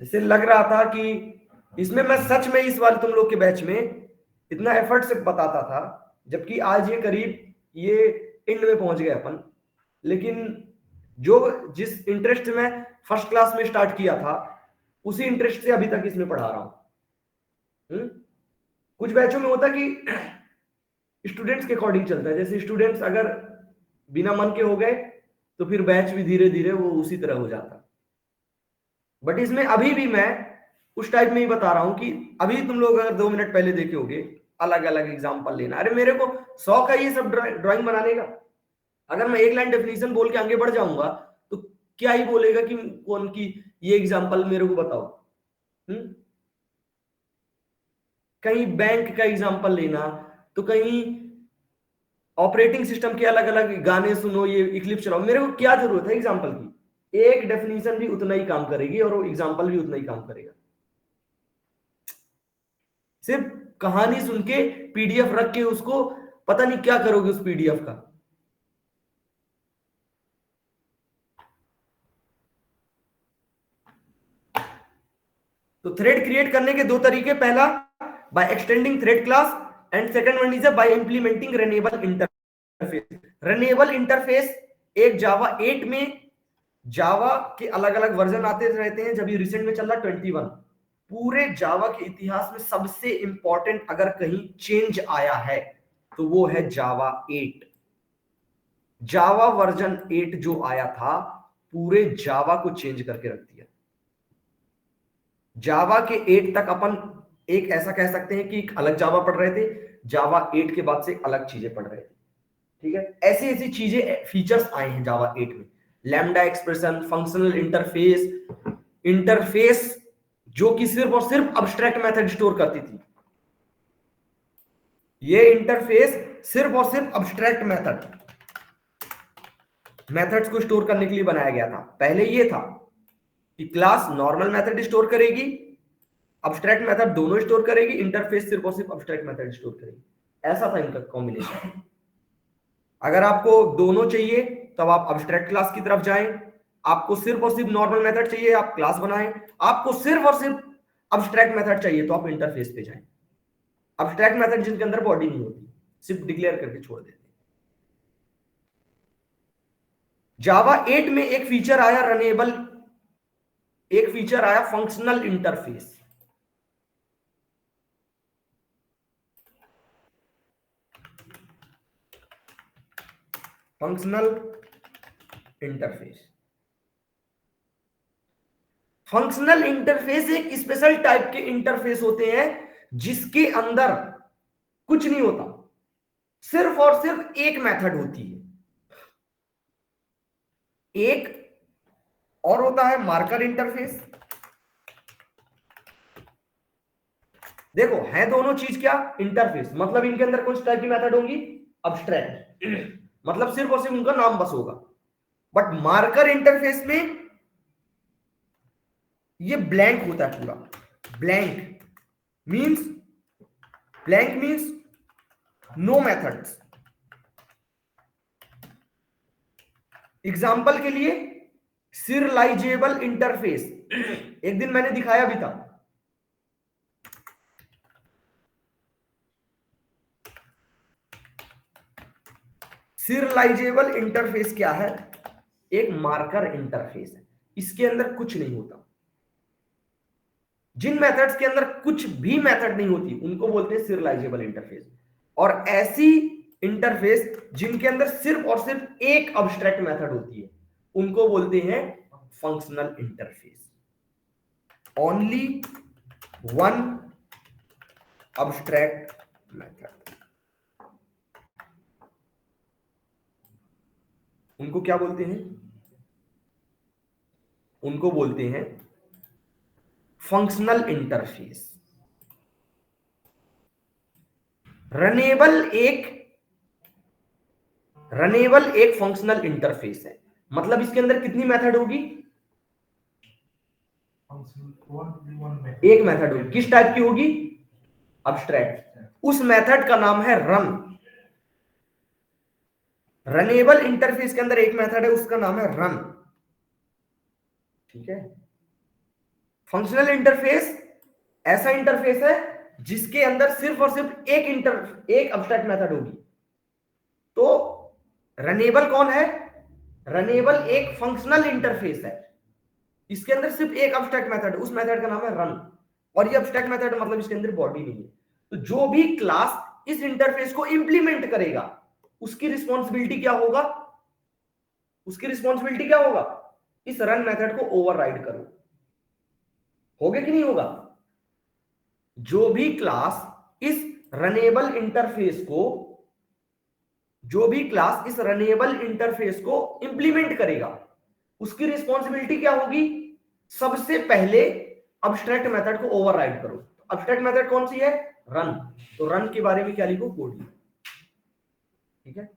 जैसे लग रहा था कि इसमें मैं सच में इस बार तुम लोग के बैच में इतना एफर्ट से बताता था, जबकि आज ये करीब ये एंड में पहुंच गए अपन। लेकिन जो जिस इंटरेस्ट में फर्स्ट क्लास में स्टार्ट किया था उसी इंटरेस्ट से अभी तक इसमें पढ़ा रहा हूं। कुछ बैचों में होता कि स्टूडेंट्स के अकॉर्डिंग चलता है, जैसे स्टूडेंट्स अगर बिना मन के हो गए तो फिर बैच भी धीरे धीरे वो उसी तरह हो जाता। बट इसमें अभी भी मैं उस टाइप में ही बता रहा हूं कि अभी तुम लोग अगर 2 मिनट पहले देखे होगे अलग अलग एग्जाम्पल लेना। अरे मेरे को शौक है ये सब ड्राइंग बनाने का। अगर मैं एक लाइन डेफिनेशन बोल के आगे बढ़ जाऊंगा तो क्या ही बोलेगा कि कौन की ये एग्जाम्पल मेरे को बताओ। कहीं बैंक का एग्जाम्पल लेना तो कहीं ऑपरेटिंग सिस्टम के अलग अलग गाने सुनो, ये इक्लिप्स चलाओ। मेरे को क्या जरूरत है एग्जाम्पल की? एक डेफिनेशन भी उतना ही काम करेगी और वो एग्जाम्पल भी उतना ही काम करेगा। सिर्फ कहानी सुन के पीडीएफ रख के उसको पता नहीं क्या करोगे उस पीडीएफ का। तो थ्रेड क्रिएट करने के 2 तरीके, पहला by extending thread class and second one is by implementing runnable interface. Runnable interface एक जावा 8 में, जावा के अलग अलग वर्जन आते रहते हैं, जब ये रिसेंट में चल रहा 21। पूरे जावा के इतिहास में सबसे इंपॉर्टेंट अगर कहीं चेंज आया है तो वो है जावा 8। जावा वर्जन 8 जो आया था पूरे जावा को चेंज करके रख दिया। जावा के 8 तक अपन एक ऐसा कह सकते हैं कि एक अलग जावा पढ़ रहे थे, जावा 8 के बाद से अलग चीजें पढ़ रहे थे। ठीक है, ऐसी ऐसी चीजें फीचर्स आए हैं जावा 8 में। लैम्डा एक्सप्रेशन, फंक्शनल इंटरफेस जो कि सिर्फ और सिर्फ अब्स्ट्रैक्ट मेथड स्टोर करती थी। ये इंटरफेस सिर्फ और सिर्फ अब्स्ट्रैक्ट मेथड, मेथड्स को स्टोर करने के लिए बनाया गया था। पहले ये था कि क्लास नॉर्मल मेथड स्टोर करेगी, अब्स्ट्रैक्ट मेथड दोनों स्टोर करेगी, इंटरफेस सिर्फ और सिर्फ अब्स्ट्रैक्ट मेथड स्टोर करेगी। ऐसा था इनका कॉम्बिनेशन। अगर आपको दोनों चाहिए तब आप अब्स्ट्रैक्ट क्लास की तरफ जाएं, आपको सिर्फ और सिर्फ नॉर्मल मेथड चाहिए आप क्लास बनाएं, आपको सिर्फ और सिर्फ अब्स्ट्रैक्ट मेथड चाहिए तो आप इंटरफेस पे जाएं। अब्स्ट्रैक्ट मेथड जिनके अंदर बॉडी नहीं होती, सिर्फ डिक्लेयर करके छोड़ देते। जावा 8 में एक फीचर आया रनेबल, एक फीचर आया functional interface. Functional interface, functional interface एक स्पेशल टाइप के इंटरफेस होते हैं जिसके अंदर कुछ नहीं होता, सिर्फ और सिर्फ एक मेथड होती है। एक और होता है मार्कर इंटरफेस। देखो है दोनों चीज क्या, इंटरफेस, मतलब इनके अंदर कुछ टाइप की मेथड होंगी, अब्स्ट्रैक्ट मतलब सिर्फ और सिर्फ उनका नाम बस होगा। बट मार्कर इंटरफेस में ये ब्लैंक होता है पूरा। Blank means no methods. Example के लिए सीरियलाइजेबल इंटरफेस, एक दिन मैंने दिखाया भी था। सीरियलाइजेबल इंटरफेस क्या है, एक मार्कर इंटरफेस है, इसके अंदर कुछ नहीं होता। जिन मेथड्स के अंदर कुछ भी मेथड नहीं होती उनको बोलते हैं सीरियलाइजेबल इंटरफेस। और ऐसी इंटरफेस जिनके अंदर सिर्फ और सिर्फ एक अब्स्ट्रैक्ट मेथड होती है उनको बोलते हैं functional interface. Only one abstract method, उनको क्या बोलते हैं, उनको बोलते हैं फंक्शनल इंटरफेस। रनेबल एक फंक्शनल इंटरफेस है, मतलब इसके अंदर कितनी मेथड होगी, एक मेथड होगी। किस टाइप की होगी, अब्स्ट्रैक्ट। उस मेथड का नाम है रन। रनेबल इंटरफेस के अंदर एक मेथड है उसका नाम है रन, ठीक है। फंक्शनल इंटरफेस ऐसा इंटरफेस है जिसके अंदर सिर्फ और सिर्फ एक अब्स्ट्रैक्ट मेथड होगी। तो रनेबल कौन है, रनेबल एक फंक्शनल इंटरफेस है, इसके अंदर सिर्फ एक अब्स्ट्रैक्ट मेथड, उस मेथड का नाम है रन। और ये अब्स्ट्रैक्ट मेथड मतलब इसके अंदर बॉडी नहीं है। तो जो भी क्लास इस इंटरफेस को इंप्लीमेंट करेगा उसकी रिस्पॉन्सिबिलिटी क्या होगा, उसकी रिस्पॉन्सिबिलिटी क्या होगा, इस रन मेथड को ओवरराइड करो। होगा कि नहीं होगा। जो भी क्लास इस रनेबल इंटरफेस को, जो भी क्लास इस रनेबल इंटरफेस को इंप्लीमेंट करेगा उसकी रिस्पॉन्सिबिलिटी क्या होगी, सबसे पहले अब्स्ट्रैक्ट मेथड को ओवरराइड करो। अब्स्ट्रैक्ट मेथड कौन सी है, रन। तो रन के बारे में क्या लिखो, कोड लिखो, ठीक है,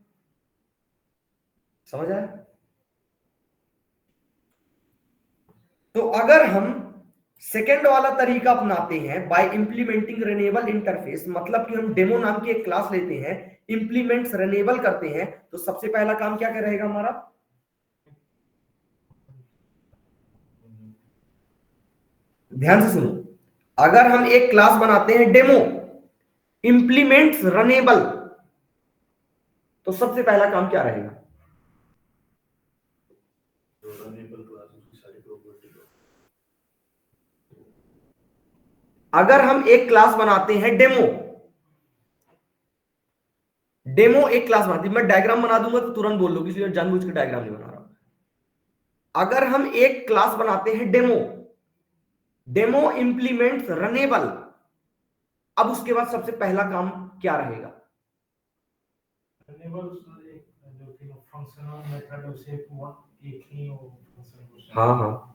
समझ आया। तो अगर हम सेकेंड वाला तरीका अपनाते हैं बाय इंप्लीमेंटिंग रनेबल इंटरफेस, मतलब कि हम डेमो नाम की एक क्लास लेते हैं, इंप्लीमेंट्स रनेबल करते हैं, तो सबसे पहला काम क्या रहेगा हमारा, ध्यान से सुनो। अगर हम एक क्लास बनाते हैं डेमो इंप्लीमेंट्स रनेबल, तो सबसे पहला काम क्या रहेगा, अगर हम एक क्लास बनाते हैं डेमो एक क्लास बनाती, मैं डायग्राम बना दूंगा तो तुरंत बोल लो, इसलिए जानबूझ के डायग्राम नहीं बना रहा। अगर हम एक क्लास बनाते हैं डेमो इंप्लीमेंट्स रनेबल, अब उसके बाद सबसे पहला काम क्या रहेगा, हाँ हाँ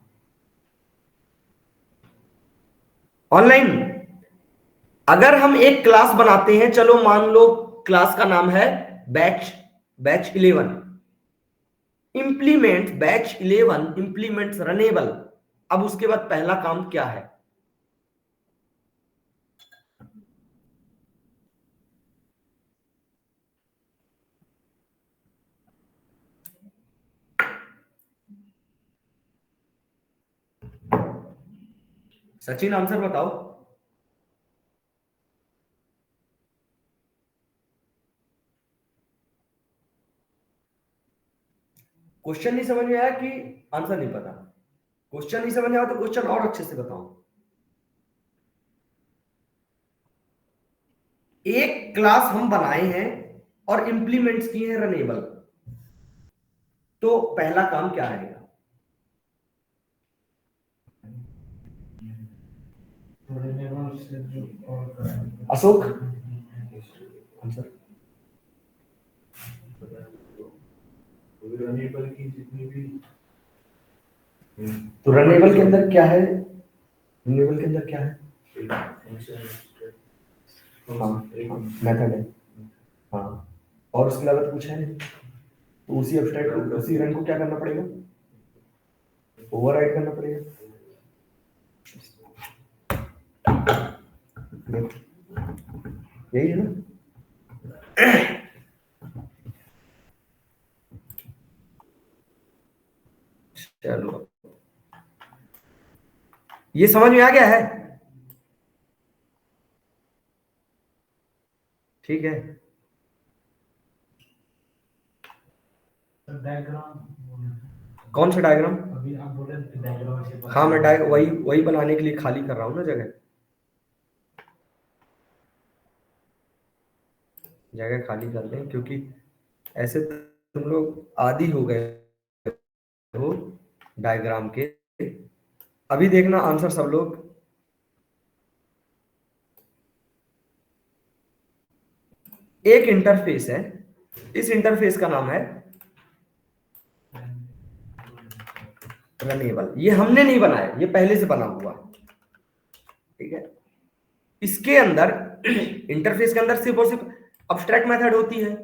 ऑनलाइन। अगर हम एक क्लास बनाते हैं, चलो मान लो क्लास का नाम है batch 11, implement batch 11 implements runnable. अब उसके बाद पहला काम क्या है? सचिन आंसर बताओ। क्वेश्चन नहीं समझ में आया कि आंसर नहीं पता? क्वेश्चन नहीं समझ में आया तो क्वेश्चन और अच्छे से बताओ। एक क्लास हम बनाए हैं और इंप्लीमेंट्स किए हैं रनेबल, तो पहला काम क्या रहेगा? अशोक आंसर। रनेबल की जितनी भी तो रनेबल के अंदर क्या है? रनेबल के अंदर क्या है? हाँ, मेथड है। हाँ, और उसके अलावा तो कुछ है नहीं। तो उसी एब्स्ट्रैक्ट को, उसी रन को क्या करना पड़ेगा? ओवरराइड करना पड़ेगा। यही है ना? चलो, ये समझ में आ गया है? ठीक है। डायग्राम कौन सा डायग्राम? अभी आप बोले डायग्राम से हाँ, मैं वही बनाने के लिए खाली कर रहा हूँ ना जगह। जगह खाली कर लें, क्योंकि ऐसे तुम लोग आदी हो गए हो डायग्राम के। अभी देखना आंसर सब लोग। एक इंटरफेस है, इस इंटरफेस का नाम है रनेबल। ये हमने नहीं बनाया, ये पहले से बना हुआ है। ठीक है। इसके अंदर इंटरफेस के अंदर सिर्फ और सिर्फ अब्स्ट्रैक्ट मेथड होती है।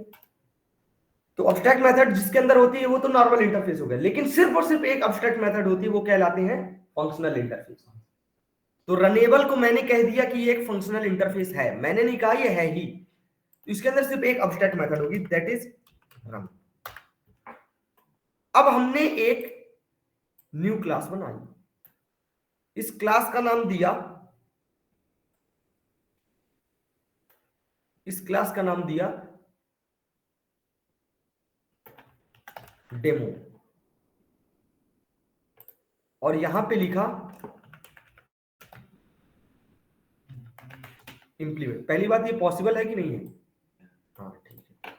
तो अब्स्ट्रैक्ट मेथड जिसके अंदर होती है वो तो नॉर्मल इंटरफेस हो गया, लेकिन सिर्फ और सिर्फ एक अब्स्ट्रैक्ट मेथड होती है, वो कहलाते हैं फंक्शनल इंटरफेस। तो रनेबल को मैंने कह दिया कि ये एक फंक्शनल इंटरफेस है, मैंने नहीं कहा ये है ही। तो इसके अंदर सिर्फ एक अब्स्ट्रैक्ट मेथड होगी, दैट इज रन। अब हमने एक न्यू क्लास बनाई, इस क्लास का नाम दिया, इस क्लास का नाम दिया डेमो, और यहां पे लिखा इंप्लीमेंट। पहली बात, ये पॉसिबल है कि नहीं है? हाँ, ठीक है।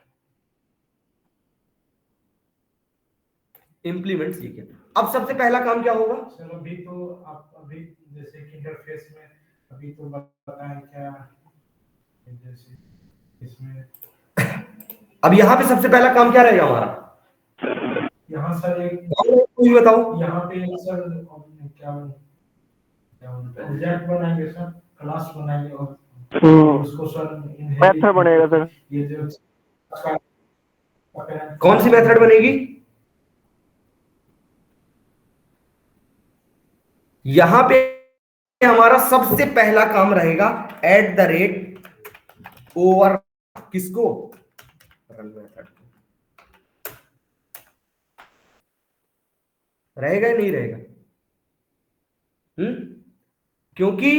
इंप्लीमेंट्स लिखे। अब सबसे पहला काम क्या होगा? सर अभी तो आप अभी जैसे कि इंटरफेस में अभी तो बताएं क्या जैसे इसमें अब यहां पे सबसे पहला काम क्या रहेगा हमारा? यहाँ सर एक कोई बताओ। यहाँ पे सर क्या ऑब्जेक्ट बनाएंगे सर, क्लास बनाएंगे और उसको सर मेथड बनेगा सर। ये जो कौन सी मेथड बनेगी? यहां पे हमारा सबसे पहला काम रहेगा ओवर किसको? Run method. रहेगा या नहीं रहेगा? क्योंकि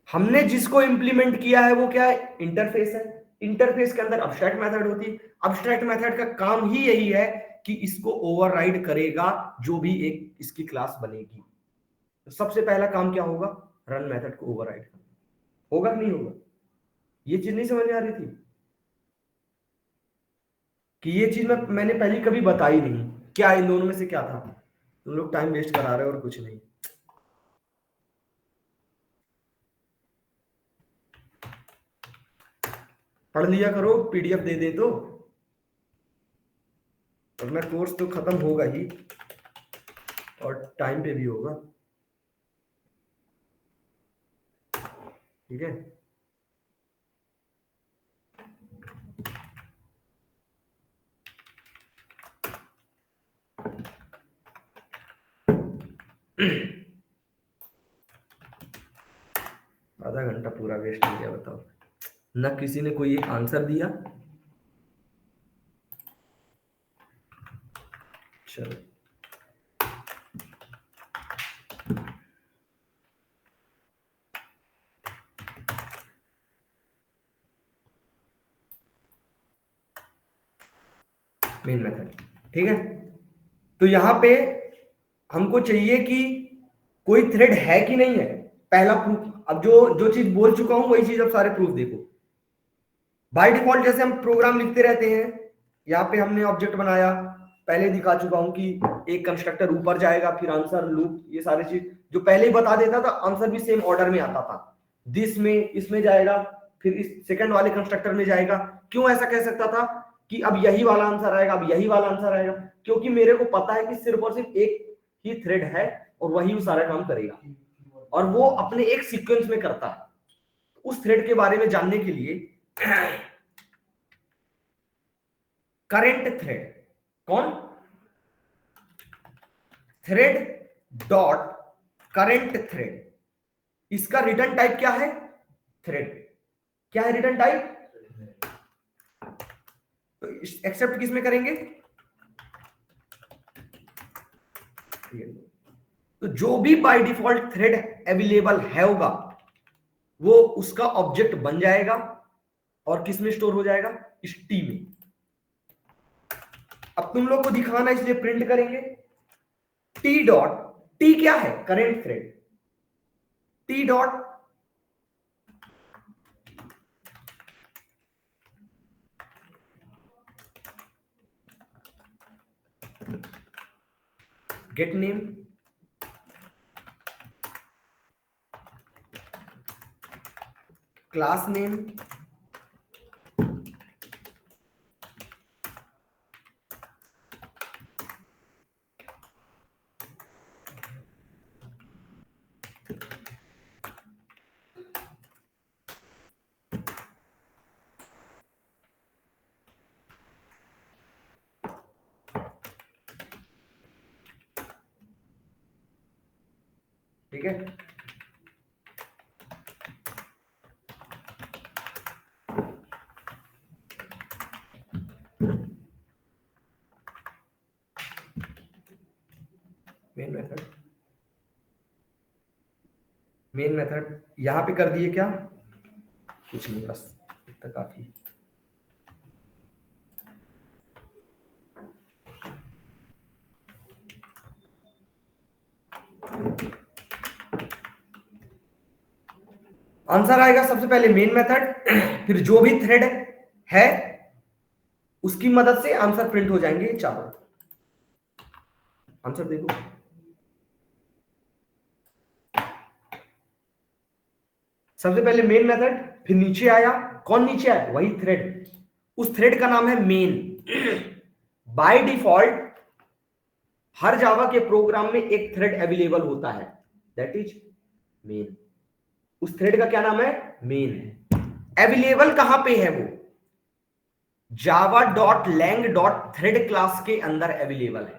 हमने जिसको इंप्लीमेंट किया है वो क्या है? इंटरफेस है। इंटरफेस के अंदर अब्स्ट्रैक्ट मेथड होती है। अब्स्ट्रैक्ट मेथड का काम ही यही है कि इसको ओवरराइड करेगा जो भी एक इसकी क्लास बनेगी। तो सबसे पहला काम क्या होगा? रन मेथड को ओवरराइड करना। होगा कि नहीं होगा? ये चीज नहीं समझ में आ रही थी कि ये चीज मैंने पहले कभी बताई नहीं? क्या इन दोनों में से क्या था? तुम लोग टाइम वेस्ट करा रहे हो और कुछ नहीं। पढ़ लिया करो, पीडीएफ दे दे तो। अपना कोर्स तो खत्म होगा ही और टाइम पे भी होगा। ठीक है। आधा घंटा पूरा वेस्ट हो गया, बताओ। न किसी ने कोई एक आंसर दिया। चलो मेन मेथड, ठीक है। तो यहां पे हमको चाहिए कि कोई थ्रेड है कि नहीं है, पहला प्रूफ। अब जो चीज बोल चुका हूं वही चीज अब सारे प्रूफ देखो। बाय डिफॉल्ट जैसे हम प्रोग्राम लिखते रहते हैं, यहाँ पे हमने ऑब्जेक्ट बनाया, पहले दिखा चुका हूं कि एक कंस्ट्रक्टर ऊपर जाएगा, फिर आंसर लूप, ये सारी चीज जो पहले ही बता देता था। आंसर भी सेम ऑर्डर में आता था, दिस में इसमें जाएगा, फिर इस सेकंड वाले कंस्ट्रक्टर में जाएगा। क्यों ऐसा कह सकता था कि अब यही वाला आंसर आएगा, अब यही वाला आंसर आएगा? क्योंकि मेरे को पता है कि सिर्फ और सिर्फ एक ही थ्रेड है और वही वो सारा काम करेगा, और वो अपने एक सीक्वेंस में करता है। उस थ्रेड के बारे में जानने के लिए करेंट थ्रेड, कौन? थ्रेड डॉट करेंट थ्रेड, इसका रिटर्न टाइप क्या है? थ्रेड। क्या है रिटर्न टाइप? तो एक्सेप्ट किस में करेंगे? तो जो भी बाय डिफॉल्ट थ्रेड अवेलेबल है होगा वो उसका ऑब्जेक्ट बन जाएगा और किस में स्टोर हो जाएगा? इस टी में। अब तुम लोग को दिखाना इसलिए प्रिंट करेंगे टी डॉट, टी क्या है? Current thread. T dot gate name, class name, ठीक है। मेन मेथड यहां पे कर दिए क्या? कुछ नहीं, बस इतना काफी। आंसर आएगा सबसे पहले मेन मेथड, फिर जो भी थ्रेड है उसकी मदद से आंसर प्रिंट हो जाएंगे चारों। आंसर देखो, सबसे पहले मेन मेथड, फिर नीचे आया, कौन नीचे आया? वही थ्रेड। उस थ्रेड का नाम है मेन। बाय डिफॉल्ट हर जावा के प्रोग्राम में एक थ्रेड अवेलेबल होता है, दैट इज मेन। उस थ्रेड का क्या नाम है? मेन। अवेलेबल कहां पे है वो? Java dot lang dot thread class के अंदर अवेलेबल है,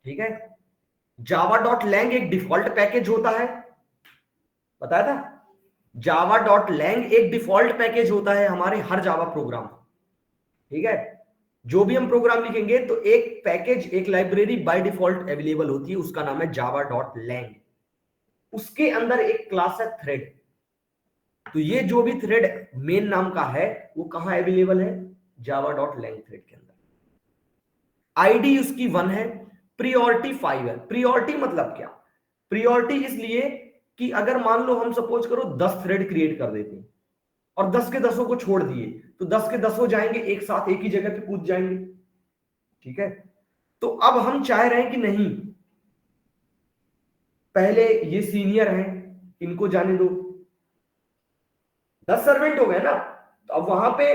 ठीक है। जावा डॉट लैंग एक डिफॉल्ट पैकेज होता है, बताया था। जावा डॉट लैंग एक डिफॉल्ट पैकेज होता है हमारे हर जावा प्रोग्राम, ठीक है। जो भी हम प्रोग्राम लिखेंगे तो एक पैकेज, एक लाइब्रेरी बाय डिफॉल्ट अवेलेबल होती है, उसका नाम है जावा डॉट लैंग। उसके अंदर एक क्लास है थ्रेड। तो ये जो भी थ्रेड मेन नाम का है वो कहां अवेलेबल है? जावा डॉट लैंग थ्रेड के अंदर। आईडी उसकी 1 है, प्रियोरिटी 5 है। प्रियोरिटी मतलब क्या? प्रियोरिटी इसलिए कि अगर मान लो हम सपोज करो 10 थ्रेड क्रिएट कर देते हैं और 10 के 10 को छोड़ दिए, तो 10 के 10 जाएंगे एक साथ एक ही जगह पे कूद जाएंगे, ठीक है। तो अब हम चाह रहे हैं कि नहीं, पहले ये सीनियर हैं, इनको जाने दो। 10 सर्वेंट हो गए ना, तो अब वहां पे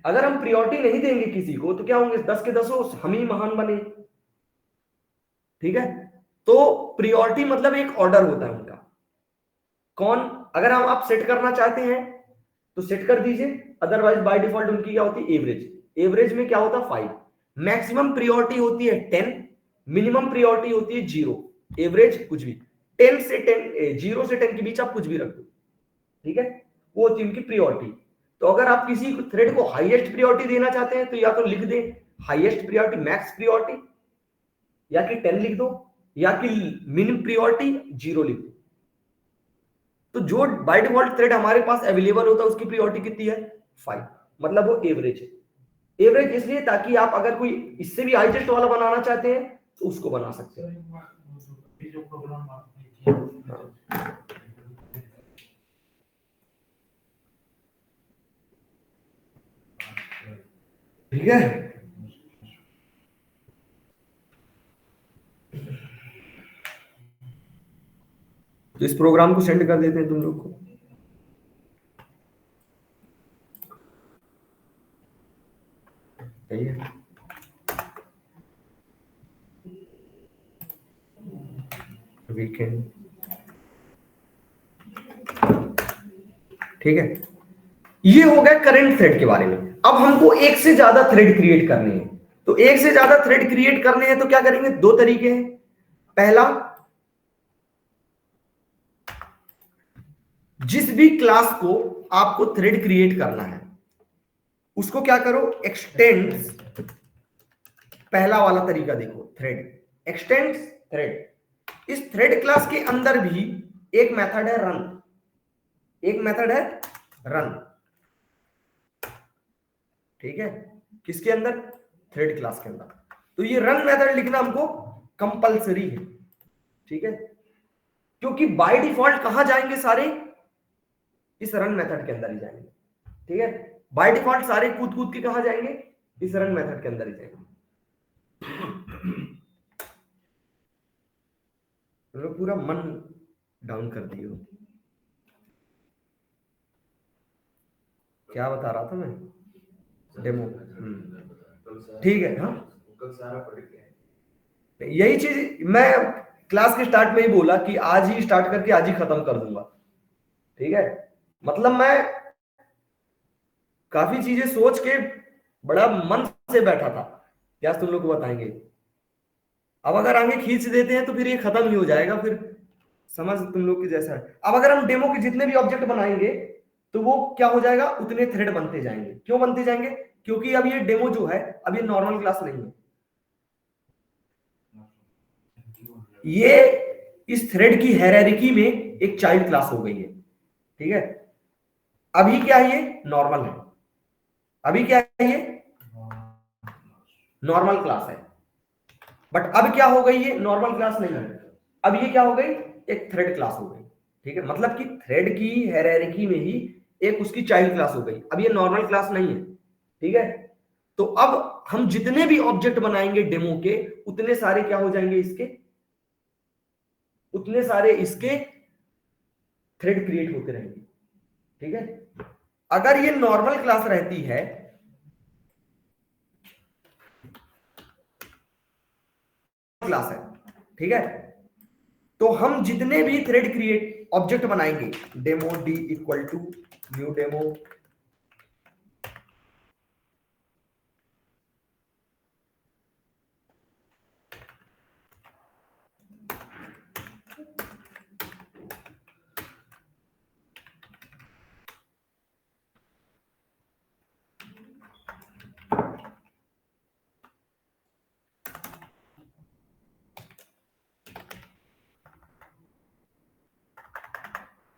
अगर हम प्रियोरिटी नहीं देंगे किसी को तो क्या होंगे? 10 के 10 हम ही महान बने, ठीक है। तो प्रियोरिटी मतलब एक ऑर्डर होता है उनका। कौन? अगर हम आप सेट करना चाहते हैं तो सेट कर दीजिए, अदरवाइज बाय डिफॉल्ट उनकी क्या होती है? एवरेज। एवरेज में क्या होता है? 5। मैक्सिमम प्रियोरिटी होती है 10, मिनिमम प्रियोरिटी होती है 0, एवरेज कुछ भी 10 से 10, 0 से 10 के बीच आप कुछ भी रख दो, ठीक है, वो होती है उनकी प्रियोरिटी। तो अगर आप किसी थ्रेड को हाईएस्ट प्रियोरिटी देना चाहते हैं तो या तो लिख दे हाईएस्ट प्रियोरिटी मैक्स प्रियोरिटी, या कि 10 लिख दो, या कि मिनिमम प्रियोरिटी 0 लिख दो। तो जो बाय डिफॉल्ट थ्रेड हमारे पास अवेलेबल होता है उसकी प्रियोरिटी कितनी है 5, मतलब वो एवरेज है। एवरेज इसलिए ताकि आप अगर कोई इससे भी हाईएस्ट वाला बनाना चाहते हैं तो उसको बना सकते हैं। जो प्रोग्राम आपने किया ठीक है, तो इस प्रोग्राम को सेंड कर देते हैं तुम लोग को। सही है, वीकेंड, ठीक है। ये हो गया करंट थ्रेड के बारे में। अब हमको एक से ज्यादा थ्रेड क्रिएट करने हैं, तो एक से ज्यादा थ्रेड क्रिएट करने हैं तो क्या करेंगे, दो तरीके हैं। पहला, जिस भी क्लास को आपको थ्रेड क्रिएट करना है उसको क्या करो, एक्सटेंड्स, पहला वाला तरीका देखो, थ्रेड एक्सटेंड्स थ्रेड। इस थ्रेड क्लास के अंदर भी एक मेथड है रन, एक मेथड है रन, ठीक है, किसके अंदर, थ्रेड क्लास के अंदर। तो ये रन मेथड लिखना हमको कंपलसरी है, ठीक है, क्योंकि बाय डिफॉल्ट कहां जाएंगे सारे, इस रन मेथड के अंदर ही जाएंगे, ठीक है, बाय डिफॉल्ट सारे कूद कूद के कहां जाएंगे, इस रन मेथड के अंदर ही जाएंगे। तो पूरा मन डाउन कर दिए हो, क्या बता रहा था मैं, डेमो, ठीक है। हाँ, यही चीज मैं क्लास के स्टार्ट में ही बोला कि आज ही स्टार्ट करके आज ही खत्म कर दूंगा, ठीक है, मतलब मैं काफी चीजें सोच के बड़ा मन से बैठा था कि आज तुम लोग को बताएंगे। अब अगर आगे खींच देते हैं तो फिर ये खत्म ही हो जाएगा, फिर समझ तुम लोग की जैसा है। अब अगर हम डेमो के जितने भी ऑब्जेक्ट बनाएंगे तो वो क्या हो जाएगा, उतने थ्रेड बनते जाएंगे। क्यों बनते जाएंगे, क्योंकि अब ये डेमो जो है अब ये नॉर्मल क्लास नहीं है, ये इस थ्रेड की हायरार्की में एक चाइल्ड क्लास हो गई है, ठीक है। अभी क्या है, ये नॉर्मल है, अभी क्या है, ये नॉर्मल क्लास है, बट अब क्या हो गई, ये नॉर्मल क्लास नहीं है, अब ये क्या हो गई, एक थ्रेड क्लास हो गई, ठीक है, मतलब कि थ्रेड की हायरार्की में ही एक उसकी चाइल्ड क्लास हो गई, अब ये नॉर्मल क्लास नहीं है, ठीक है। तो अब हम जितने भी ऑब्जेक्ट बनाएंगे डेमो के उतने सारे क्या हो जाएंगे, इसके उतने सारे इसके थ्रेड क्रिएट होते रहेंगे, ठीक है। अगर ये नॉर्मल क्लास रहती है क्लास है, ठीक है, तो हम जितने भी थ्रेड क्रिएट ऑब्जेक्ट बनाएंगे, demo d equal to new demo,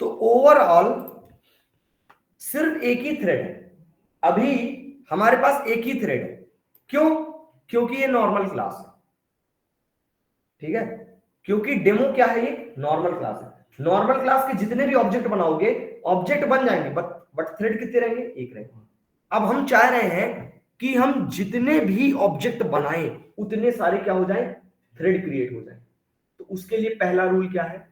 तो ओवरऑल सिर्फ एक ही थ्रेड है, अभी हमारे पास एक ही थ्रेड है। क्यों, क्योंकि ये नॉर्मल क्लास है, ठीक है, क्योंकि डेमो क्या है, ये नॉर्मल क्लास है। नॉर्मल क्लास के जितने भी ऑब्जेक्ट बनाओगे ऑब्जेक्ट बन जाएंगे, बट थ्रेड कितने रहेंगे, एक रहेंगे। अब हम चाह रहे हैं कि हम जितने भी ऑब्जेक्ट बनाएं उतने सारे क्या हो जाएं, थ्रेड क्रिएट हो जाए। तो उसके लिए पहला रूल क्या है,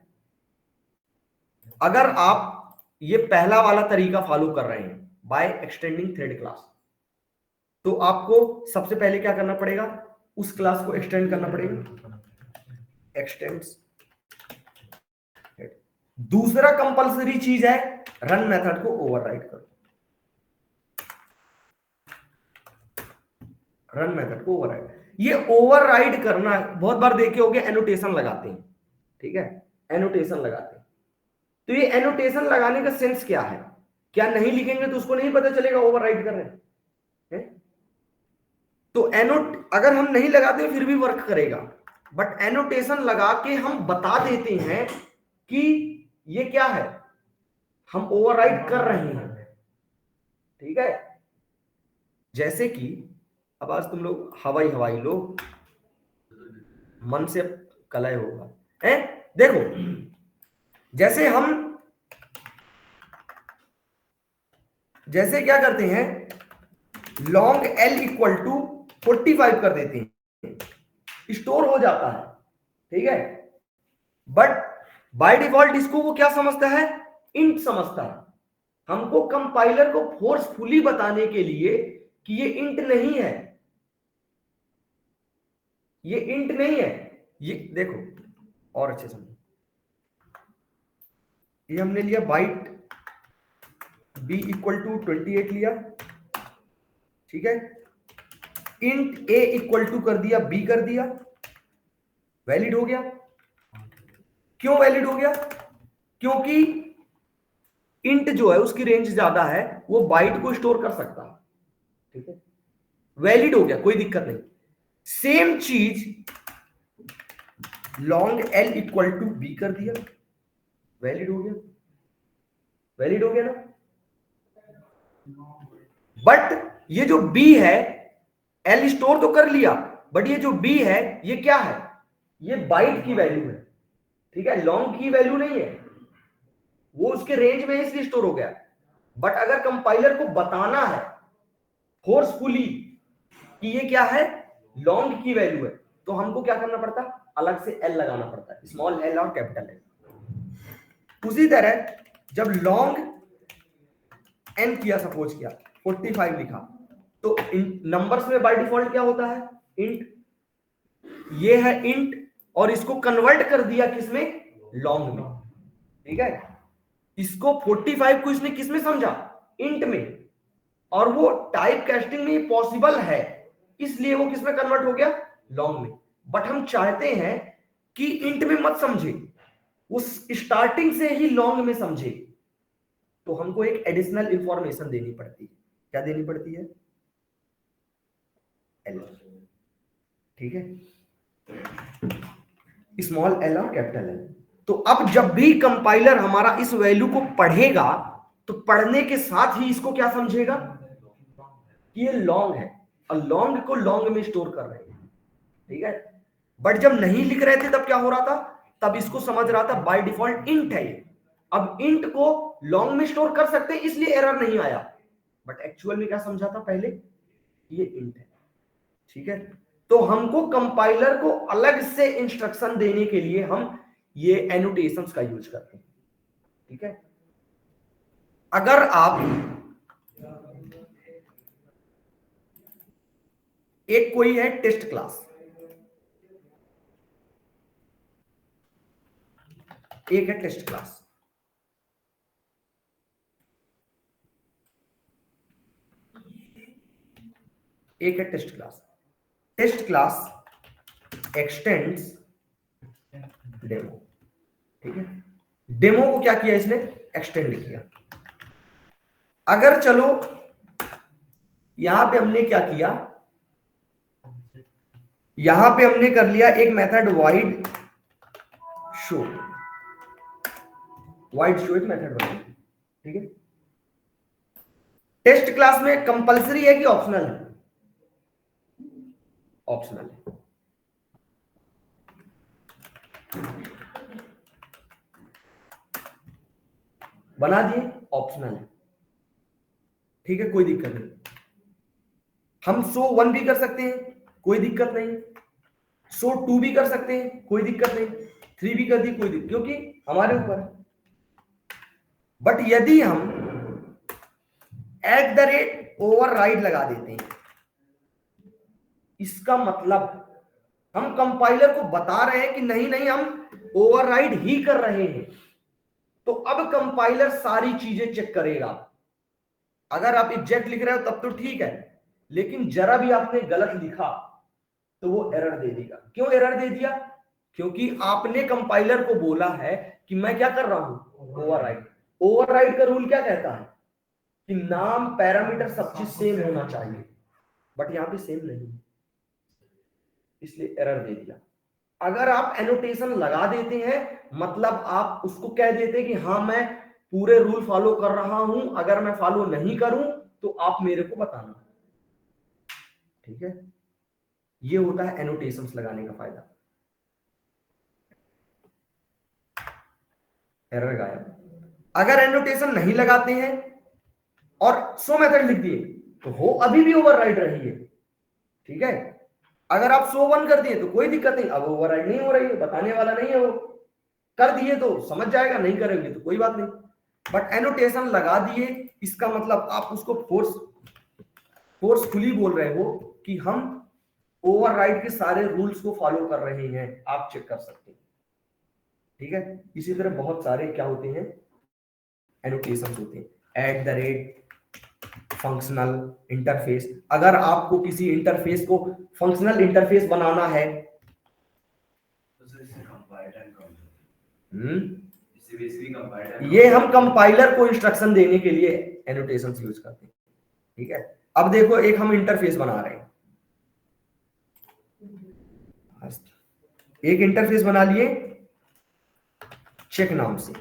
अगर आप ये पहला वाला तरीका फॉलो कर रहे हैं बाय एक्सटेंडिंग थ्रेड क्लास, तो आपको सबसे पहले क्या करना पड़ेगा, उस क्लास को एक्सटेंड करना पड़ेगा, एक्सटेंड्स। दूसरा कंपलसरी चीज है रन मेथड को ओवरराइड करो। रन मेथड को ओवरराइड, ये ओवरराइड करना बहुत बार देखे होगे, एनोटेशन लगाते हैं, ठीक है, एनोटेशन लगाते हैं। तो ये एनोटेशन लगाने का सेंस क्या है? क्या नहीं लिखेंगे तो उसको नहीं पता चलेगा ओवरराइड कर रहे हैं? तो एनोट अगर हम नहीं लगाते फिर भी वर्क करेगा, बट एनोटेशन लगा के हम बता देते हैं कि ये क्या है, हम ओवरराइड कर रहे हैं, ठीक है। जैसे कि अब आज तुम लोग हवाई लो, मन से कलय होगा है। देखो जैसे क्या करते हैं, लॉन्ग एल इक्वल टू 45 कर देते हैं, स्टोर हो जाता है, ठीक है। बट बाय डिफॉल्ट इसको वो क्या समझता है, इंट समझता है। हमको कंपाइलर को फोर्सफुली बताने के लिए कि ये इंट नहीं है, ये इंट नहीं है, ये देखो और अच्छे समझो, ये हमने लिया बाइट b इक्वल टू 28 लिया, ठीक है। इंट a इक्वल टू कर दिया b कर दिया, वैलिड हो गया। क्यों वैलिड हो गया? क्योंकि इंट जो है उसकी रेंज ज्यादा है, वो बाइट को स्टोर कर सकता है, ठीक है, वैलिड हो गया, कोई दिक्कत नहीं। सेम चीज long L equal to B कर दिया, वैलिड हो गया, वैलिड हो गया ना। बट ये जो बी है, एल स्टोर तो कर लिया, बट ये जो बी है ये क्या है, ये बाइट की वैल्यू है, ठीक है, लॉन्ग की वैल्यू नहीं है, वो उसके रेंज में इसलिए स्टोर हो गया। बट अगर कंपाइलर को बताना है फोर्सफुली कि ये क्या है, लॉन्ग की वैल्यू है, तो हमको क्या करना पड़ता, अलग से एल लगाना पड़ता है, स्मॉल एल और कैपिटल एल। उसी तरह जब लॉन्ग एन किया, सपोज किया 45 लिखा, तो नंबर्स में बाय डिफॉल्ट क्या होता है, इंट, ये है इंट, और इसको कन्वर्ट कर दिया किसमें, लॉन्ग में, ठीक है। इसको 45 को इसने किसमें समझा, इंट में, और वो टाइप कास्टिंग में पॉसिबल है, इसलिए वो किसमें कन्वर्ट हो गया, लॉन्ग में। बट हम चाहते हैं कि इंट में मत समझे, उस स्टार्टिंग से ही लॉन्ग में समझे, तो हमको एक एडिशनल इंफॉर्मेशन देनी पड़ती है। क्या देनी पड़ती है, एल, ठीक है, स्मॉल एल और कैपिटल एल। तो अब जब भी कंपाइलर हमारा इस वैल्यू को पढ़ेगा, तो पढ़ने के साथ ही इसको क्या समझेगा कि ये लॉन्ग है, और लॉन्ग को लॉन्ग में स्टोर कर रहे हैं, ठीक है। बट जब नहीं लिख रहे थे तब क्या हो रहा था, तब इसको समझ रहा था बाय डिफॉल्ट इंट है ये, अब इंट को लॉन्ग में स्टोर कर सकते हैं, इसलिए एरर नहीं आया। बट एक्चुअल में क्या समझा था पहले, ये इंट है, ठीक है। तो हमको कंपाइलर को अलग से इंस्ट्रक्शन देने के लिए हम ये एनोटेशंस का यूज करते हैं, ठीक है। अगर आप एक कोई है टेस्ट क्लास, एक है टेस्ट क्लास, एक है test class. Test class extends demo, ठीक है। डेमो को क्या किया इसने, एक्सटेंड किया। अगर चलो यहां पे हमने क्या किया, यहां पे हमने कर लिया एक method wide show, wide show एक मेथड बना, ठीक है। टेस्ट क्लास में कंपलसरी है कि ऑप्शनल है, ऑप्शनल है। बना दिए, ऑप्शनल है, ठीक है, कोई दिक्कत नहीं। हम शो 1 भी कर सकते हैं, कोई दिक्कत नहीं, शो 2 भी कर सकते हैं, कोई दिक्कत नहीं, 3 भी कर दी, कोई दिक्कत, क्योंकि हमारे ऊपर है। बट यदि हम @ओवरराइड लगा देते हैं, इसका मतलब हम कंपाइलर को बता रहे हैं कि नहीं नहीं हम ओवरराइड ही कर रहे हैं, तो अब कंपाइलर सारी चीजें चेक करेगा। अगर आप एग्जैक्ट लिख रहे हो तब तो ठीक है, लेकिन जरा भी आपने गलत लिखा तो वो एरर दे देगा। क्यों एरर दे दिया? क्योंकि आपने कंपाइलर को बोला है कि मैं क्या कर रहा हूं, ओवरराइड। ओवरराइड का रूल क्या कहता है कि नाम पैरामीटर सब चीज सेम होना चाहिए, बट यहां पे सेम नहीं, इसलिए एरर दे दिया। अगर आप एनोटेशन लगा देते हैं मतलब आप उसको कह देते हैं कि हाँ मैं पूरे रूल फॉलो कर रहा हूं, अगर मैं फॉलो नहीं करूं तो आप मेरे को बताना। ठीक है, ये होता है एनोटेशंस लगाने का फायदा। एरर गायब। अगर एनोटेशन नहीं लगाते हैं और सो मेथड लिख दिए तो हो अभी भी ओवरराइड रही है। ठीक है, अगर आप सो 1 कर दिए तो कोई दिक्कत नहीं, अब ओवरराइड नहीं हो रही है, बताने वाला नहीं है वो। कर दिए तो समझ जाएगा, नहीं करेंगे तो कोई बात नहीं। बट एनोटेशन लगा दिए इसका मतलब आप उसको फोर्सफुली बोल रहे हो कि हम ओवरराइड के सारे रूल्स को फॉलो कर रहे हैं, आप चेक कर सकते हैं। ठीक है, इसी तरह बहुत सारे क्या होते हैं, एनोटेशंस होते हैं। फंक्शनल इंटरफेस, अगर आपको किसी इंटरफेस को फंक्शनल इंटरफेस बनाना है ये हम कंपाइलर को इंस्ट्रक्शन देने के लिए एनोटेशंस यूज करते हैं। ठीक है, अब देखो एक हम इंटरफेस बना रहे हैं, एक इंटरफेस बना लिए चेक नाम से।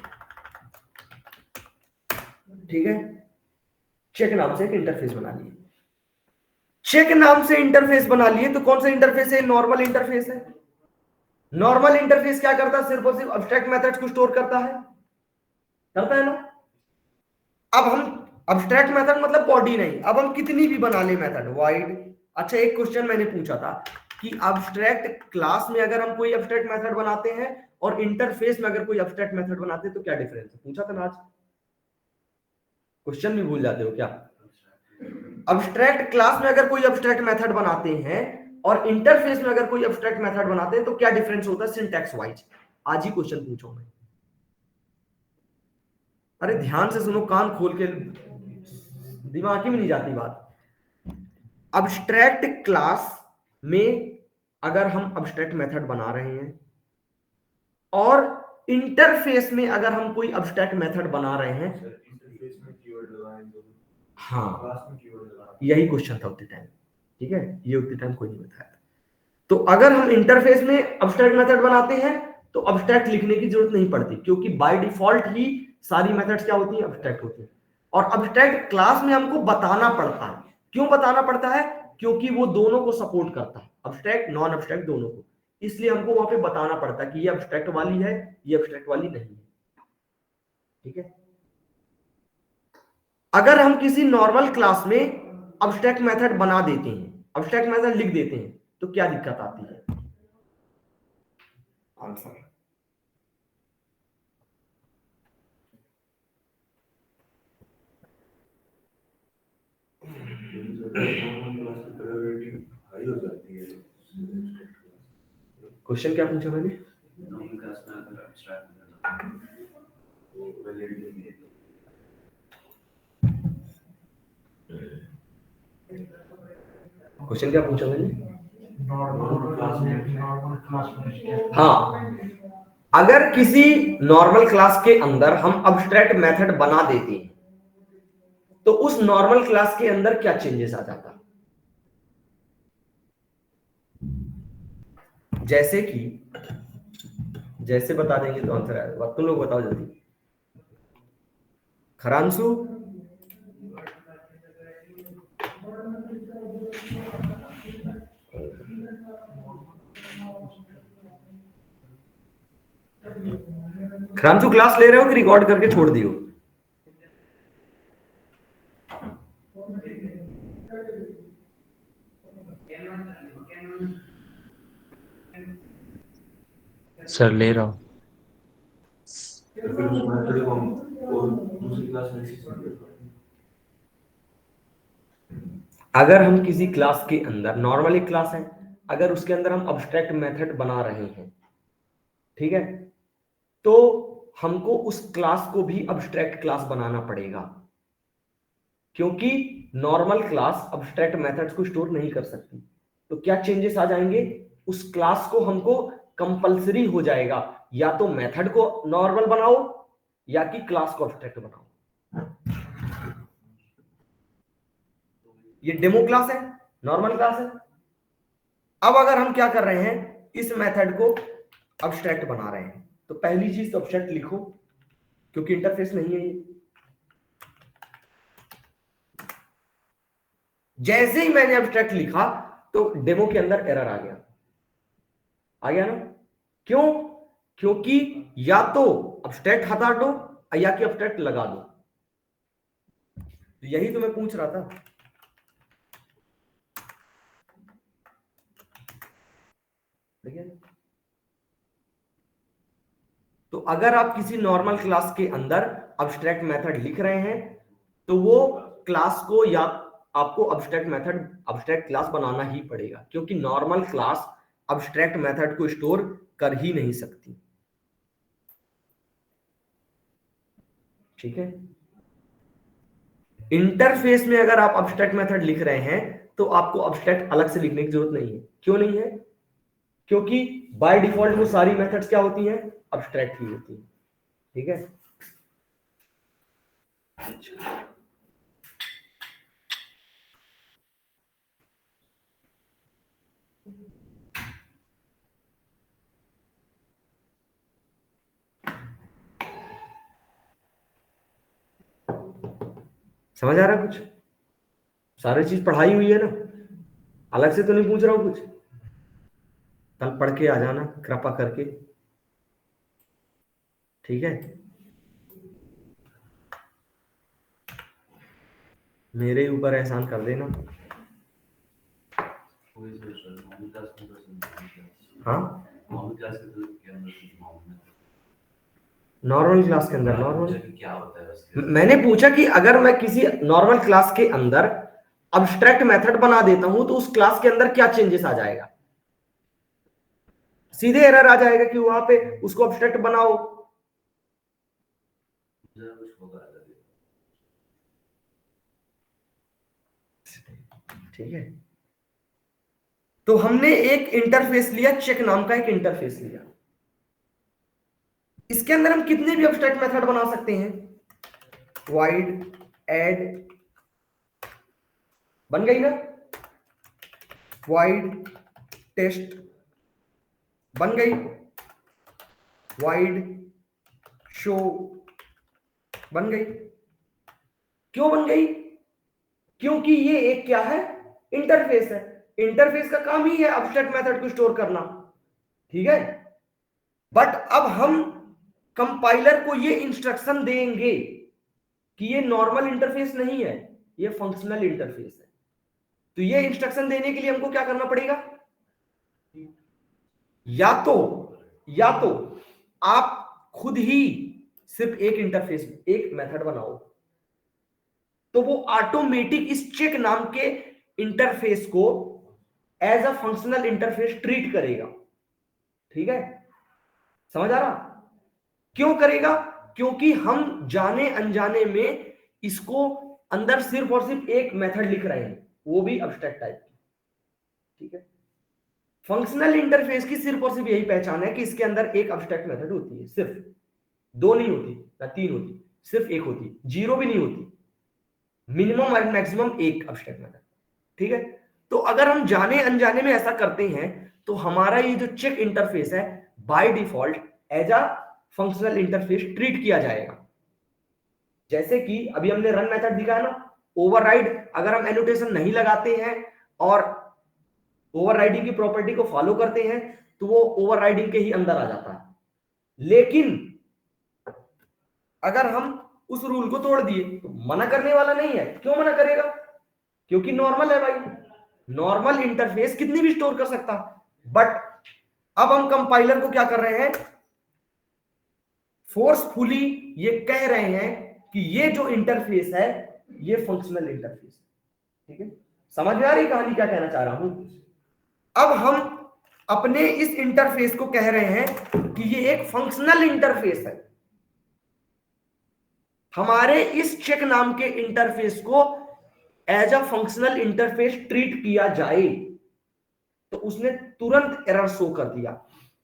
ठीक है, चेक नाम से एक इंटरफेस बना लिए। चेक नाम से इंटरफेस बना लिए तो कौन सा इंटरफेस है? नॉर्मल इंटरफेस है। नॉर्मल इंटरफेस क्या करता है? सिर्फ और सिर्फ अब्स्ट्रैक्ट मेथड्स को स्टोर करता है ना। अब हम अब्स्ट्रैक्ट मेथड मतलब बॉडी नहीं, अब हम कितनी भी बना ले मेथड वाइड। अच्छा, एक क्वेश्चन मैंने पूछा था कि अब्स्ट्रैक्ट क्लास में अगर हम कोई अब्स्ट्रैक्ट मेथड बनाते हैं और इंटरफेस में अगर कोई अब्स्ट्रैक्ट मेथड बनाते हैं तो क्या डिफरेंस है? पूछा था ना आज। क्वेश्चन भी भूल जाते हो क्या? अब्स्ट्रैक्ट क्लास में अगर कोई अब्स्ट्रैक्ट मेथड बनाते हैं और इंटरफेस में अगर कोई अब्स्ट्रैक्ट मेथड बनाते हैं तो क्या डिफरेंस होता है सिंटैक्स वाइज? आज ही क्वेश्चन पूछो मैं। अरे ध्यान से सुनो, कान खोल के, दिमाग में नहीं जाती बात। अब्स्ट्रैक्ट क्लास में अगर हम अब्स्ट्रैक्ट मेथड बना रहे हैं और इंटरफेस में अगर हम कोई अब्स्ट्रैक्ट मेथड बना रहे हैं, हाँ यही क्वेश्चन था उतने टाइम। ठीक है, ये उतने टाइम कोई नहीं बताया। तो अगर हम इंटरफेस में अब्स्ट्रैक्ट मेथड बनाते हैं तो अब्स्ट्रैक्ट लिखने की जरूरत नहीं पड़ती, क्योंकि बाय डिफॉल्ट ही सारी मेथड्स क्या होती हैं? अब्स्ट्रैक्ट होती हैं। और अब्स्ट्रैक्ट क्लास में हमको बताना पड़ता है। क्यों बताना पड़ता है? क्योंकि वो दोनों को सपोर्ट करता है, अब्स्ट्रैक्ट नॉन अब्स्ट्रैक्ट दोनों को। इसलिए हमको वहां पे बताना पड़ता है कि ये अब्स्ट्रैक्ट वाली है, ये अब्स्ट्रैक्ट वाली नहीं है। ठीक है, अगर हम किसी नॉर्मल क्लास में अब्स्ट्रैक्ट मेथड बना देते हैं, अब्स्ट्रैक्ट मेथड लिख देते हैं, तो क्या दिक्कत आती है? आंसर क्वेश्चन क्या पूछा मैंने? क्वेश्चन क्या पूछा मैंने? हाँ, अगर किसी नॉर्मल क्लास के अंदर हम अब्स्ट्रैक्ट मेथड बना देते हैं तो उस नॉर्मल क्लास के अंदर क्या चेंजेस आ जाता? जैसे बता देंगे तो आंसर आएगा। तुम लोग बताओ जल्दी। खरांशु, खरांशु क्लास ले रहे हो कि रिकॉर्ड करके छोड़ दियो? सर ले रहा हूँ। अगर हम किसी क्लास के अंदर, नॉर्मल एक क्लास है, अगर उसके अंदर हम अब्स्ट्रैक्ट मेथड बना रहे हैं, ठीक है, तो हमको उस क्लास को भी अब्स्ट्रैक्ट क्लास बनाना पड़ेगा। क्योंकि नॉर्मल क्लास अब्स्ट्रैक्ट मेथड्स को स्टोर नहीं कर सकती। तो क्या चेंजेस आ जाएंगे, उस क्लास को हमको कंपलसरी हो जाएगा या तो मेथड को नॉर्मल बनाओ या कि क्लास को अब्स्ट्रैक्ट बनाओ। ये डेमो क्लास है, नॉर्मल क्लास है। अब अगर हम क्या कर रहे हैं, इस मेथड को अब्स्ट्रैक्ट बना रहे हैं, तो पहली चीज तो अब्स्ट्रैक्ट लिखो, क्योंकि इंटरफेस नहीं है ये। जैसे ही मैंने अब्स्ट्रैक्ट लिखा तो डेमो के अंदर एरर आ गया ना। क्यों? क्योंकि या तो अब्स्ट्रैक्ट हटा दो या कि अब्स्ट्रैक्ट लगा दो। तो यही तो मैं पूछ रहा था। देखिए, तो अगर आप किसी नॉर्मल क्लास के अंदर अब्स्ट्रैक्ट मेथड लिख रहे हैं तो वो क्लास को या आपको अब्स्ट्रैक्ट क्लास बनाना ही पड़ेगा, क्योंकि नॉर्मल क्लास अब्स्ट्रैक्ट मेथड को स्टोर कर ही नहीं सकती। ठीक है, इंटरफेस में अगर आप अब्स्ट्रैक्ट मेथड लिख रहे हैं तो आपको अब्स्ट्रैक्ट अलग से लिखने की जरूरत नहीं है। क्यों नहीं है? क्योंकि बाय डिफॉल्ट वो सारी मेथड्स क्या होती हैं, अब्स्ट्रैक्ट ही होती है। ठीक है, समझ आ रहा है? कुछ सारी चीज पढ़ाई हुई है ना, अलग से तो नहीं पूछ रहा हूं कुछ। कल पढ़ के आ जाना कृपा करके। ठीक है, मेरे ऊपर एहसान कर देना। हाँ, नॉर्मल क्लास के अंदर नॉर्मल क्या होता है? मैंने पूछा कि अगर मैं किसी नॉर्मल क्लास के अंदर अब्स्ट्रैक्ट मेथड बना देता हूं तो उस क्लास के अंदर क्या चेंजेस आ जाएगा? सीधे एरर आ जाएगा कि वहां पे उसको अब्स्ट्रैक्ट बनाओ। ठीक है, तो हमने एक इंटरफेस लिया, चेक नाम का एक इंटरफेस लिया। इसके अंदर हम कितने भी अब्स्ट्रैक्ट मेथड बना सकते हैं। वाइड एड बन गई ना, वाइड टेस्ट बन गई, वाइड शो बन गई। क्यों बन गई? क्योंकि ये एक क्या है, इंटरफेस है। इंटरफेस का काम ही है अब्स्ट्रैक्ट मेथड को स्टोर करना। ठीक है, बट अब हम कंपाइलर को ये इंस्ट्रक्शन देंगे कि ये नॉर्मल इंटरफेस नहीं है, ये फंक्शनल इंटरफेस है। तो ये इंस्ट्रक्शन देने के लिए हमको क्या करना पड़ेगा, या तो आप खुद ही सिर्फ एक इंटरफेस एक मेथड बनाओ, तो वो ऑटोमेटिक इस चेक नाम के इंटरफेस को as a functional interface treat करेगा। ठीक है, समझ आ रहा? क्यों करेगा? क्योंकि हम जाने अनजाने में इसको अंदर सिर्फ और सिर्फ एक मेथड लिख रहे हैं, वो भी अब्स्ट्रैक्ट टाइप की। ठीक है, फंक्शनल इंटरफेस की सिर्फ और सिर्फ यही पहचान है कि इसके अंदर एक अब्स्ट्रैक्ट मेथड होती है, सिर्फ दो नहीं होती ना तीन होती, सिर्फ एक होती, जीरो भी नहीं होती, मिनिमम और मैक्सिमम एक अब्स्ट्रैक्ट मेथड। ठीक है, तो अगर हम जाने अनजाने में ऐसा करते हैं तो हमारा ये जो चेक इंटरफेस है by default as a functional interface treat किया जाएगा। जैसे कि अभी हमने रन मेथड दिखाया ना, ओवरराइड अगर हम एनोटेशन नहीं लगाते हैं और ओवरराइडिंग की प्रॉपर्टी को फॉलो करते हैं तो वो ओवरराइडिंग के ही अंदर आ जाता है। लेकिन अगर हम उस रूल को तोड़ दिए तो मना करने वाला नहीं है। क्यों मना करेगा? क्योंकि नॉर्मल है भाई, नॉर्मल इंटरफेस कितनी भी स्टोर कर सकता। बट अब हम कंपाइलर को क्या कर रहे हैं, फोर्सफुली ये कह रहे हैं कि ये जो इंटरफेस है ये फंक्शनल इंटरफेस। ठीक है, समझ में आ रही कहानी क्या कहना चाह रहा हूं? अब हम अपने इस इंटरफेस को कह रहे हैं कि ये एक फंक्शनल इंटरफेस है। हमारे इस चेक नाम के इंटरफेस को as a functional interface treat किया जाए, तो उसने तुरंत एरर शो कर दिया।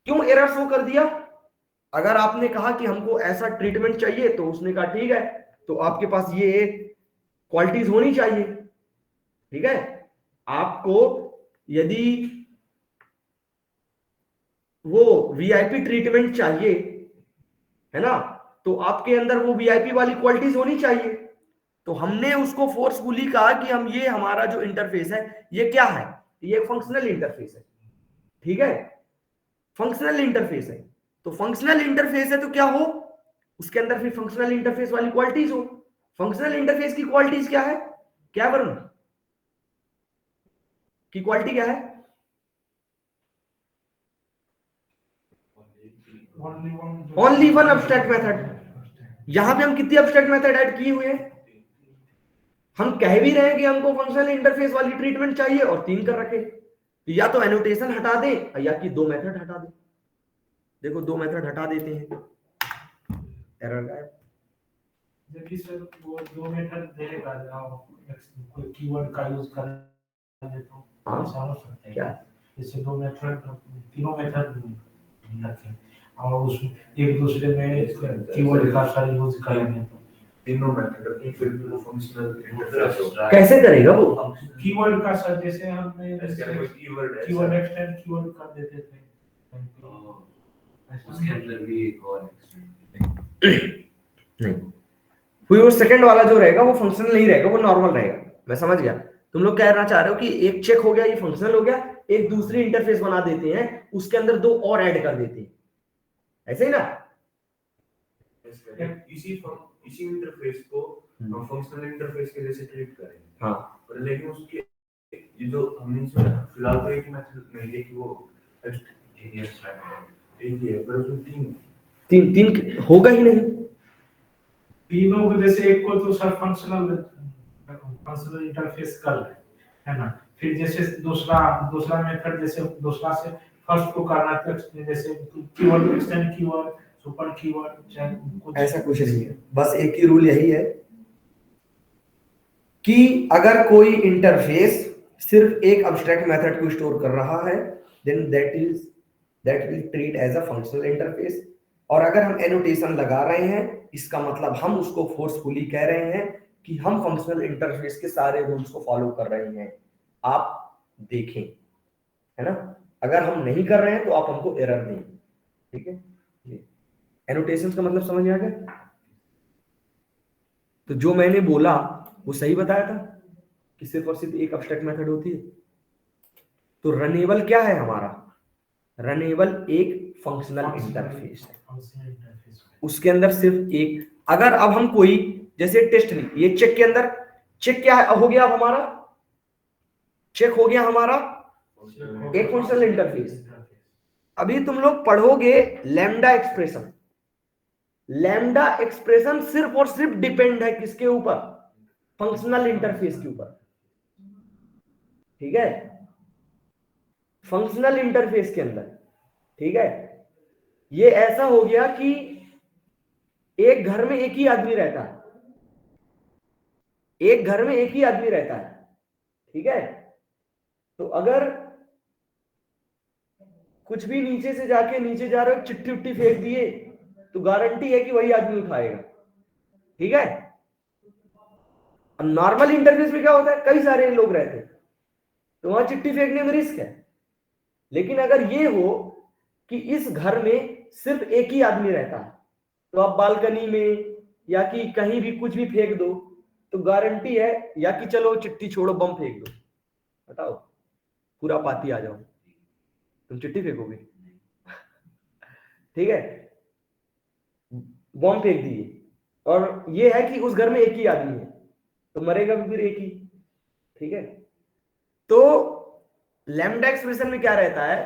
क्यों एरर शो कर दिया? अगर आपने कहा कि हमको ऐसा ट्रीटमेंट चाहिए, तो उसने कहा ठीक है, तो आपके पास ये क्वालिटीज होनी चाहिए। ठीक है, आपको यदि वो वीआईपी ट्रीटमेंट चाहिए, है ना, तो आपके अंदर वो वीआईपी वाली क्वालिटीज होनी चाहिए। तो हमने उसको फोर्सफुली कहा कि हम ये हमारा जो इंटरफेस है ये क्या है, ये फंक्शनल इंटरफेस है। ठीक है, फंक्शनल इंटरफेस है, तो फंक्शनल इंटरफेस है तो क्या हो, उसके अंदर फिर फंक्शनल इंटरफेस वाली क्वालिटीज हो। फंक्शनल इंटरफेस की क्वालिटीज क्या है, क्या वरुण की क्वालिटी क्या है? Only one abstract method. यहां पे हम कितनी अब्स्ट्रैक्ट मेथड ऐड किए हुए हैं? हम कह भी रहे हैं कि हमको फंक्शनल इंटरफेस वाली ट्रीटमेंट चाहिए और 3 कर रखे। तो या तो एनोटेशन हटा दें या कि 2 मेथड हटा दें। देखो 2 मेथड हटा देते हैं, एरर गायब। जबकि सर वो 2 मेथड देगा, कोई कीवर्ड का यूज कर लेते हो, हाँ, ऐसा हो सकता है क्या? जैसे 2 मेथड, तीनों मेथड रखें और उस एक दूसरे में कीवर्ड का सर यूज करेंगे तो तीनों मेथड की फिर भी वो फंक्शनल इंटरफेस होगा। कैसे करेगा वो? कीवर्ड का सर जैसे हमने कोई कीवर्ड है, कीवर्ड एक्सटेंड कीवर्ड कर देते थे, उसके अंदर भी एक और नहीं, कोई वो सेकंड वाला जो रहेगा वो फंक्शनल नहीं रहेगा, वो नॉर्मल रहेगा। मैं समझ गया, तुम लोग कहना चाह रहे हो कि एक चेक हो गया, ये फंक्शनल हो गया, एक दूसरी इंटरफेस बना देते हैं, उसके अंदर 2 और ऐड कर देते हैं, ऐसे ही ना? इसी इंटरफेस को हम फंक्शनल इंटरफेस के जैसे ट्रीट करेंगे। हाँ, पर लेकिन उसके ये जो हमने इसमें फिलहाल तो एक ही मेथड नहीं है कि वो एक ही है, पर उसमें तीन होगा ही नहीं। तीनों को जैसे एक को तो सर फंक्शनल इंटरफेस कर रहे है ना, फिर जैसे दूसरा मेथड जैसे दूसरा से फर्स्ट को करना है, तो जैसे keyword extend keyword super keyword ऐसा कुछ नहीं है, बस एक ही रूल यही है कि अगर कोई इंटरफेस सिर्फ एक अब्स्ट्रैक्ट मेथड को स्टोर कर रहा है, then that will treat as a functional interface. और अगर हम एनोटेशन लगा रहे हैं, इसका मतलब हम उसको फोर्सफुली कह रहे हैं कि हम फंक्शनल इंटरफेस के सारे रूल्स को फॉलो कर रहे हैं, आप देखें, है ना। अगर हम नहीं कर रहे हैं तो आप हमको एरर दें। ठीक है, एनोटेशन का मतलब समझ में आ गया? तो जो मैंने बोला वो सही बताया था कि सिर्फ और सिर्फ एक अब्स्ट्रैक्ट मेथड होती है। तो रनेबल क्या है हमारा? रनेबल एक फंक्शनल इंटरफेस है, उसके अंदर सिर्फ एक। अगर अब हम कोई जैसे टेस्ट लिख, ये चेक के अंदर चेक क्या हो गया, अब हमारा चेक हो गया हमारा एक फंक्शनल इंटरफेस। अभी तुम लोग पढ़ोगे लैम्डा एक्सप्रेशन। लैम्डा एक्सप्रेशन सिर्फ और सिर्फ डिपेंड है किसके ऊपर? फंक्शनल इंटरफेस के ऊपर। ठीक है, फंक्शनल इंटरफेस के अंदर। ठीक है, ये ऐसा हो गया कि एक घर में एक ही आदमी रहता है, एक घर में एक ही आदमी रहता है। ठीक है, तो अगर कुछ भी नीचे से जाके नीचे जा रहे हो, चिट्ठी उट्टी फेंक दिए, तो गारंटी है कि वही आदमी उठाएगा। ठीक है, अब नॉर्मल इंटरफेस में क्या होता है, कई सारे लोग रहते हैं, तो वहां चिट्ठी फेंकने में रिस्क है। लेकिन अगर ये हो कि इस घर में सिर्फ एक ही आदमी रहता है, तो आप बालकनी में या कि कहीं भी कुछ भी फेंक दो, तो गारंटी है, या कि चलो चिट्ठी छोड़ो, बम फेंक दो, बताओ पूरा पाती आ जाओ, तुम चिट्ठी फेंकोगे? ठीक है, बम फेंक दिए, और ये है कि उस घर में एक ही आदमी है, तो मरेगा भी फिर एक ही। ठीक है, तो लैम्डा एक्सप्रेशन में क्या रहता है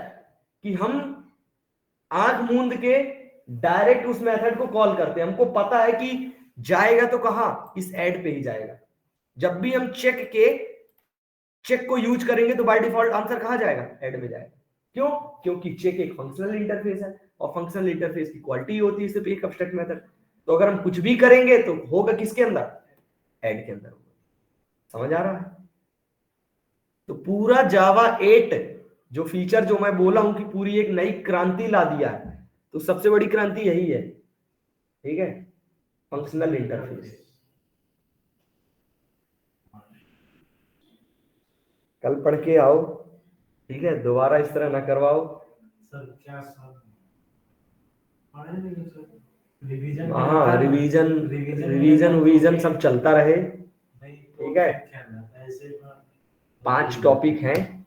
कि हम आंख मूंद के डायरेक्ट उस मेथड को कॉल करते हैं। हमको पता है कि जाएगा तो कहां, इस ऐड पे ही जाएगा। जब भी हम चेक को यूज करेंगे तो बाय डिफॉल्ट आंसर कहां जाएगा? ऐड में जाएगा। क्यों? क्योंकि चेक एक फंक्शनल इंटरफेस है, और फंक्शनल इंटरफेस की क्वालिटी होती है सिर्फ एक अब्स्ट्रैक्ट मेथड। तो अगर हम कुछ भी करेंगे तो होगा किसके अंदर? ऐड के अंदर होगा। समझ आ रहा है? तो पूरा जावा 8 जो फीचर जो मैं बोला हूं कि पूरी एक नई क्रांति ला दिया है, तो सबसे बड़ी क्रांति यही है, ठीक है, फंक्शनल इंटरफेस। कल पढ़ के आओ, ठीक है, दोबारा इस तरह ना करवाओ। सर क्या सर पढ़े नहीं सर, रिवीजन हाँ, रिवीजन सब चलता रहे, ठीक है। ऐसे 5 टॉपिक हैं,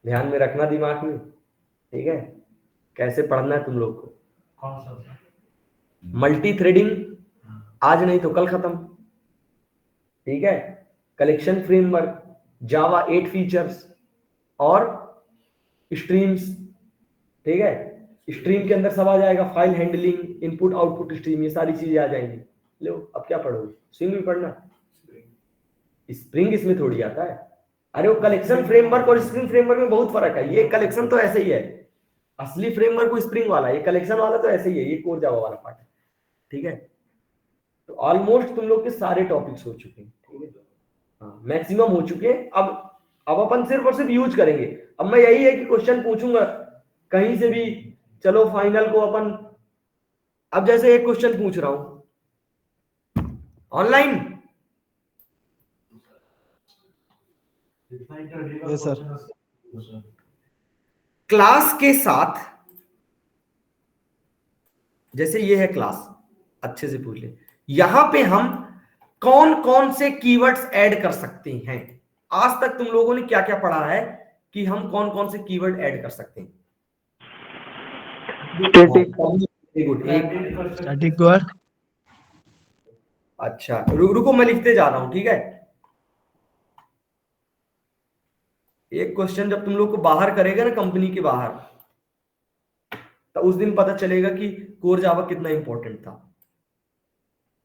ध्यान में रखना दिमाग में, ठीक है। कैसे पढ़ना है तुम लोग को? कौन सा सर? मल्टी थ्रेडिंग आज नहीं तो कल खत्म, ठीक है। कलेक्शन फ्रेमवर्क, जावा 8 फीचर्स और स्ट्रीम्स, ठीक है। स्ट्रीम के अंदर सब आ जाएगा, file handling, input output stream, ये सारी चीजें आ जाएंगी। लो अब क्या पढ़ोगे? स्ट्रिंग भी पढ़ना, स्प्रिंग इसमें थोड़ी आता है। अरे वो कलेक्शन फ्रेमवर्क और स्प्रिंग फ्रेमवर्क में बहुत फर्क है। ये कलेक्शन तो ऐसे ही है, असली फ्रेमवर्क वो स्प्रिंग वाला, ये कलेक्शन वाला तो ऐसे ही है, ये कोर जावा वाला पार्ट है, ठीक है। तो ऑलमोस्ट तुम लोग के सारे टॉपिक्स हो चुके हैं, ठीक है, हाँ मैक्सिमम हो चुके हैं। अब अपन सिर्फ और सिर्फ यूज करेंगे। अब मैं यही है कि क्वेश्चन पूछूंगा कहीं से भी, चलो फाइनल को अपन, अब जैसे एक क्वेश्चन पूछ रहा हूं ऑनलाइन, ये सर क्लास के साथ, जैसे ये है क्लास, अच्छे से पूछ ले, यहां पे हम कौन कौन से कीवर्ड्स ऐड कर सकते हैं? आज तक तुम लोगों ने क्या क्या पढ़ा है कि हम कौन कौन से कीवर्ड ऐड कर सकते हैं? Static work. अच्छा रुको मैं लिखते जा रहा हूं, ठीक है। एक क्वेश्चन जब तुम लोग को बाहर करेगा ना कंपनी के बाहर, तो उस दिन पता चलेगा कि कोर जावा कितना इंपॉर्टेंट था।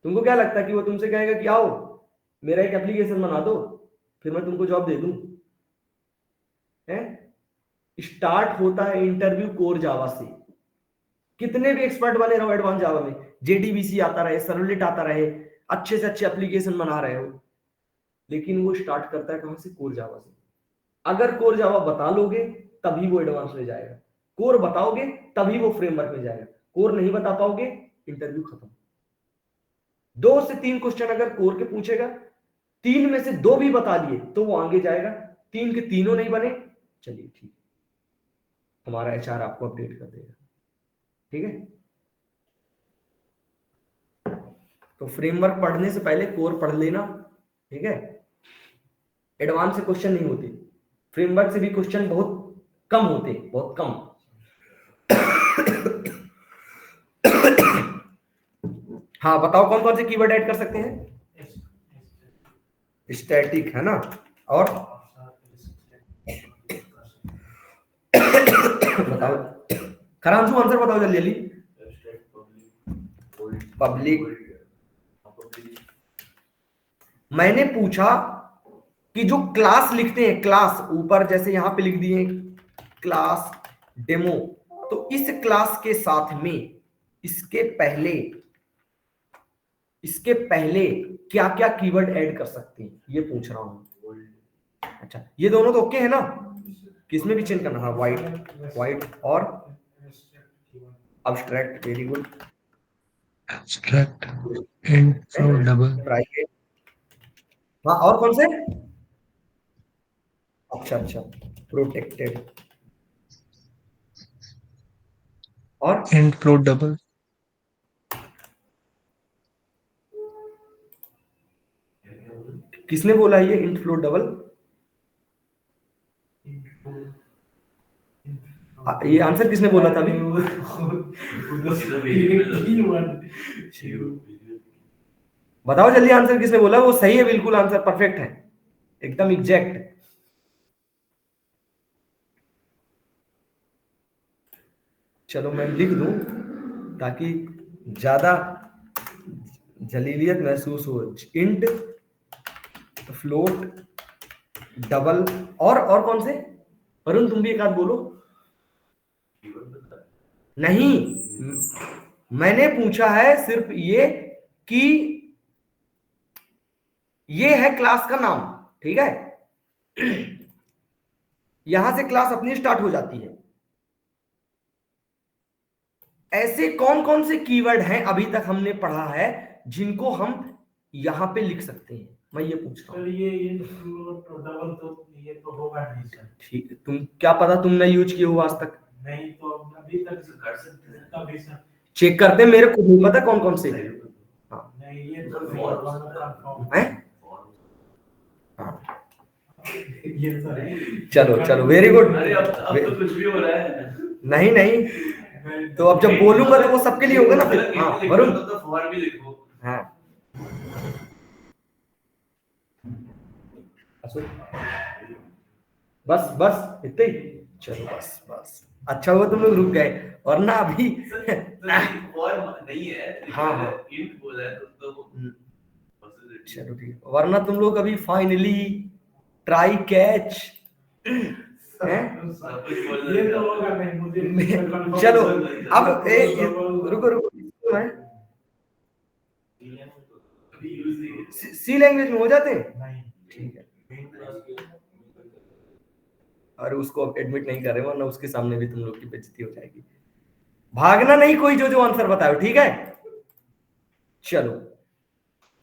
तुमको क्या लगता है कि वो तुमसे कहेगा कि आओ मेरा एक एप्लीकेशन बना दो फिर मैं तुमको जॉब दे दूं? स्टार्ट होता है इंटरव्यू कोर जावा से। कितने भी एक्सपर्ट बने रहो एडवांस जावा में, जेडीबीसी आता रहे, सर्वलेट आता रहे, अच्छे से अच्छे एप्लीकेशन बना रहे हो, लेकिन वो स्टार्ट करता है कहां से? कोर जावा से। अगर कोर जावा बता लोगे तभी वो एडवांस में जाएगा, कोर बताओगे तभी वो फ्रेमवर्क में जाएगा, कोर नहीं बता पाओगे इंटरव्यू खत्म। 2 से 3 क्वेश्चन अगर कोर के पूछेगा, 3 में से 2 भी बता दिए तो वो आगे जाएगा, 3 के तीनों नहीं बने, चलिए ठीक, हमारा एचआर आपको अपडेट कर देगा, ठीक है। तो फ्रेमवर्क पढ़ने से पहले कोर पढ़ लेना, ठीक है। एडवांस से क्वेश्चन नहीं होते, फ्रेमवर्क से भी क्वेश्चन बहुत कम होते, बहुत कम। हाँ बताओ कौन कौन से कीवर्ड ऐड कर सकते हैं? स्टैटिक है ना, और बताओ खरांशु आंसर बताओ जल्दी जल्दी। पब्लिक, मैंने पूछा कि जो क्लास लिखते हैं, क्लास ऊपर जैसे यहां पे लिख दिए क्लास डेमो, तो इस क्लास के साथ में इसके पहले क्या क्या कीवर्ड ऐड कर सकते हैं, ये पूछ रहा हूं। अच्छा ये दोनों तो ओके है ना, किसमें भी चेंज करना? हाँ वाइट और abstract, very good. Abstract, int, flow, double, private, हाँ और कौन से? अच्छा प्रोटेक्टेड और इंट, फ्लो, डबल। किसने बोला ये इंट फ्लोट डबल? ये आंसर किसने बोला था अभी? बताओ जल्दी आंसर किसने बोला? वो सही है, बिल्कुल आंसर परफेक्ट है, एकदम एग्जैक्ट। चलो मैं लिख दूं ताकि ज्यादा जलीलियत महसूस हो। इंट फ्लोट डबल और कौन से? अरुण तुम भी एक आध बोलो। नहीं मैंने पूछा है सिर्फ ये कि ये है क्लास का नाम, ठीक है। यहां से क्लास अपनी स्टार्ट हो जाती है। ऐसे कौन कौन से कीवर्ड हैं अभी तक हमने पढ़ा है जिनको हम यहां पे लिख सकते हैं, मैं ये पूछ रहा हूं। सर ये डबल तो ये तो होगा नहीं सर। ठीक है, तुम क्या पता तुमने यूज किए हो आज तक, नहीं तो अभी तक कर सकते हैं कभी सर चेक करते हैं, मेरे को नहीं पता कौन कौन से। नहीं ये तो नहीं होगा कंफर्म हैं? ये तो नहीं। चलो चलो, वेरी गुड। अरे अब तो कुछ भी हो रहा है। नहीं नहीं, तो अब जब बोलूंगा तो वो सबके लिए होगा ना फिर। हाँ वरुण, तो फॉर भी लिखो। हाँ असुर, बस बस इतने ही, चलो बस बस, अच्छा हुआ तुम लोग रुक गए, वरना अभी फॉर नहीं है। हाँ, हाँ। इंट बोला है तो चलो ठीक है, वरना तुम लोग अभी फाइनली ट्राई कैच हैं। सब कुछ बोल ये तो होगा नहीं मुझे चलो अब रुको रुको है, अभी यूज नहीं सी लैंग्वेज में हो जाते हैं, नहीं ठीक है। और उसको अब एडमिट नहीं कर रहे, वरना उसके सामने भी तुम लोग की बेइज्जती हो जाएगी। भागना नहीं कोई, जो जो आंसर बताओ, ठीक है। चलो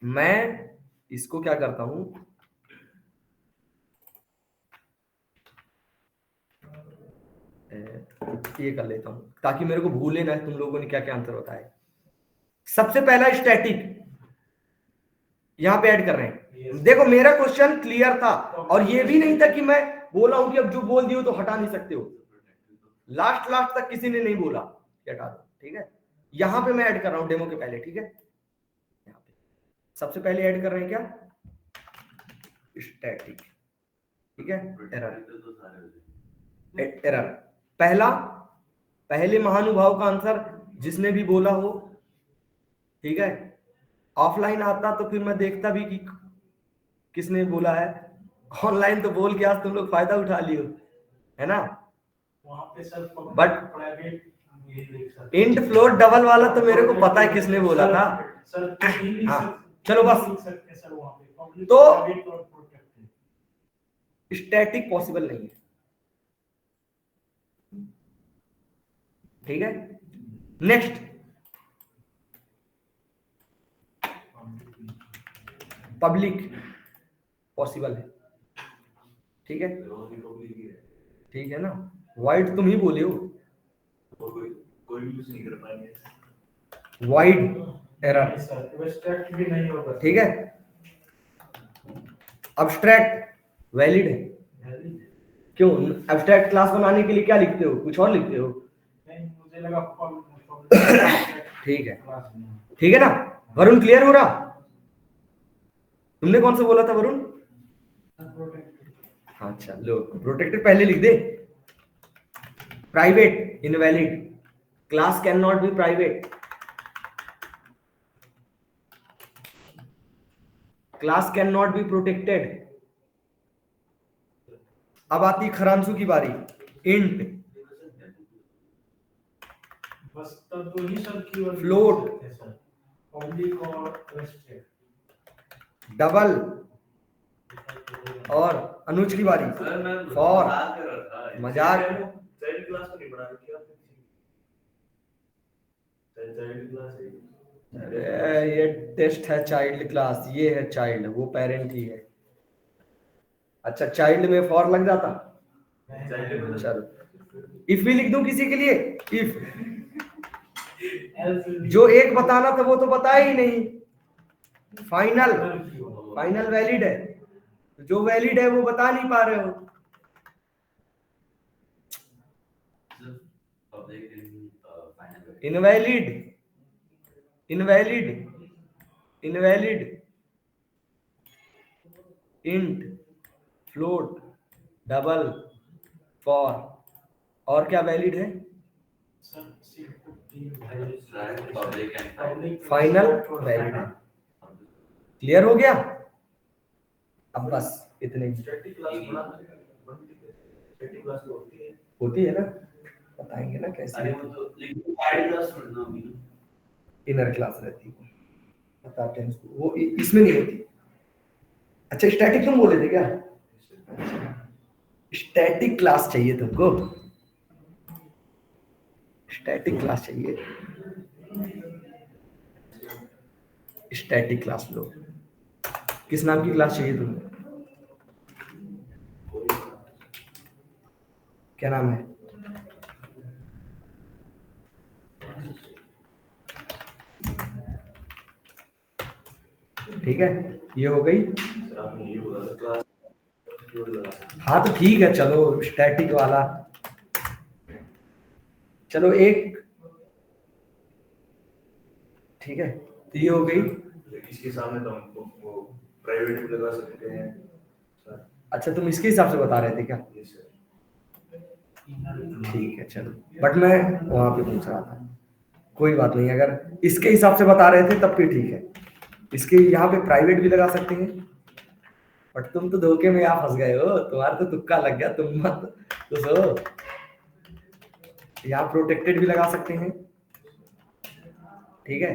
मैं इसको क्या करता हूं, ये कर लेता हूं ताकि मेरे को भूले ना तुम लोगों ने क्या क्या आंसर बताया। सबसे पहला स्टैटिक यहां पे ऐड कर रहे हैं। देखो मेरा क्वेश्चन क्लियर था, और ये भी नहीं था कि मैं बोला हूं कि अब जो बोल दियो तो हटा नहीं सकते हो। लास्ट तक किसी ने नहीं बोला कि हटा दो, ठीक है। यहां पे मैं ऐड कर रहा हूं डेमो के पहले, ठीक है। यहाँ पे सबसे पहले ऐड कर रहे हैं क्या, स्टैटिक, ठीक है। एरर पहला, पहले महानुभाव का आंसर जिसने भी बोला हो, ठीक है। ऑफलाइन आता तो फिर मैं देखता भी कि किसने बोला है, ऑनलाइन तो बोल के आज तुम लोग फायदा उठा लियो, है ना। वहां पे सर बट प्राइवेट ये लिख सकते इंट फ्लोट डबल वाला तो मेरे को पता है किसने बोला था। सर हाँ, चलो बस। लिख सकते हैं सर वहां पे पब्लिक तो प्राइवेट और प्रोटेक्टेड। स्टैटिक पॉसिबल नहीं है, ठीक है। नेक्स्ट पब्लिक पॉसिबल है, ठीक है। ठीक है ना, वाइड तुम ही बोले हो, कोई यूज नहीं कर पाएंगे। वाइड एरर, नहीं सर एब्स्ट्रैक्ट भी नहीं होगा ठीक है। अब्स्ट्रैक्ट वैलिड है, क्यों। अब्स्ट्रैक्ट क्लास बनाने के लिए क्या लिखते हो, कुछ और लिखते हो, नहीं मुझे लगा पब्लिक ठीक है। ठीक है ना, वरुण क्लियर हो रहा। तुमने कौन सा बोला था वरुण। अच्छा लो, प्रोटेक्टेड पहले लिख दे। Private invalid, class can not be private, class can not be protected. अब आती खरांसू की बारी, इंट, बस तब तो ही sir keyword Float. Sir public और एब्स्ट्रैक्ट डबल, और अनुज की बारी, सर मैं For. मजाक कर रहा था। मजाक। चाइल्ड क्लास को नहीं पढ़ा रखी आपने। चाइल्ड क्लास है। अरे ये टेस्ट है चाइल्ड क्लास, ये है चाइल्ड, वो पेरेंट ही है। अच्छा चाइल्ड में फॉर लग जाता, चलो इफ भी लिख दूं किसी के लिए, इफ। जो एक बताना था वो तो बताया ही नहीं। फाइनल, फाइनल वैलिड है, जो वैलिड है वो बता नहीं पा रहे हो। Invalid, invalid, invalid, int, float, double, for, और क्या वैलिड है, फाइनल वैलिड है। क्लियर हो गया। अब बस इतने ही होती है ना, बताएंगे ना कैसे इनर क्लास रहती है, बताते हैं उसको, वो इसमें नहीं होती। अच्छा स्टैटिक तुम बोले थे क्या? स्टैटिक क्लास चाहिए तुमको? स्टैटिक क्लास चाहिए? स्टैटिक क्लास लो। किस नाम की क्लास चाहिए तुमको? क्या नाम है? ठीक है, ये हो गई। सर आपने ये बोला था क्लास कीवर्ड लगा सकते हैं। हाँ तो ठीक है, चलो स्टैटिक वाला, चलो एक, ठीक है, तो ये हो गई। इसके सामने तो हम वो प्राइवेट भी लगा सकते हैं सर। अच्छा तुम इसके हिसाब से बता रहे थे क्या? ये सर ठीक है चलो, बट मैं वहां पे पूछ रहा था, कोई बात नहीं, अगर इसके हिसाब से बता रहे थे तब भी ठीक है। इसके यहाँ पे प्राइवेट भी लगा सकते हैं, बट तुम तो धोखे में यहाँ फंस गए हो, तुम्हारा तो तुक्का लग गया, तुम मत तो सो। यहाँ प्रोटेक्टेड भी लगा सकते हैं, ठीक है,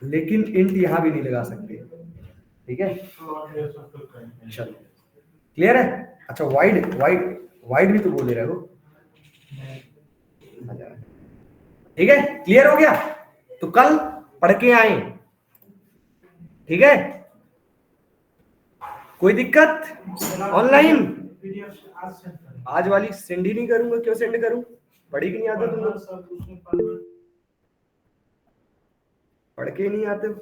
लेकिन इंट यहाँ भी नहीं लगा सकते, ठीक है। चलो क्लियर है? अच्छा वाइड वाइड वाइड भी तो बोले रहे हो, ठीक है, क्लियर हो गया? तो कल पढ़ के आए, ठीक है, कोई दिक्कत? ऑनलाइन आज वाली सेंड ही नहीं करूंगा, क्यों सेंड करूं? पढ़ी कि नहीं आता तुम लोग? पढ़ के ही नहीं आते हो?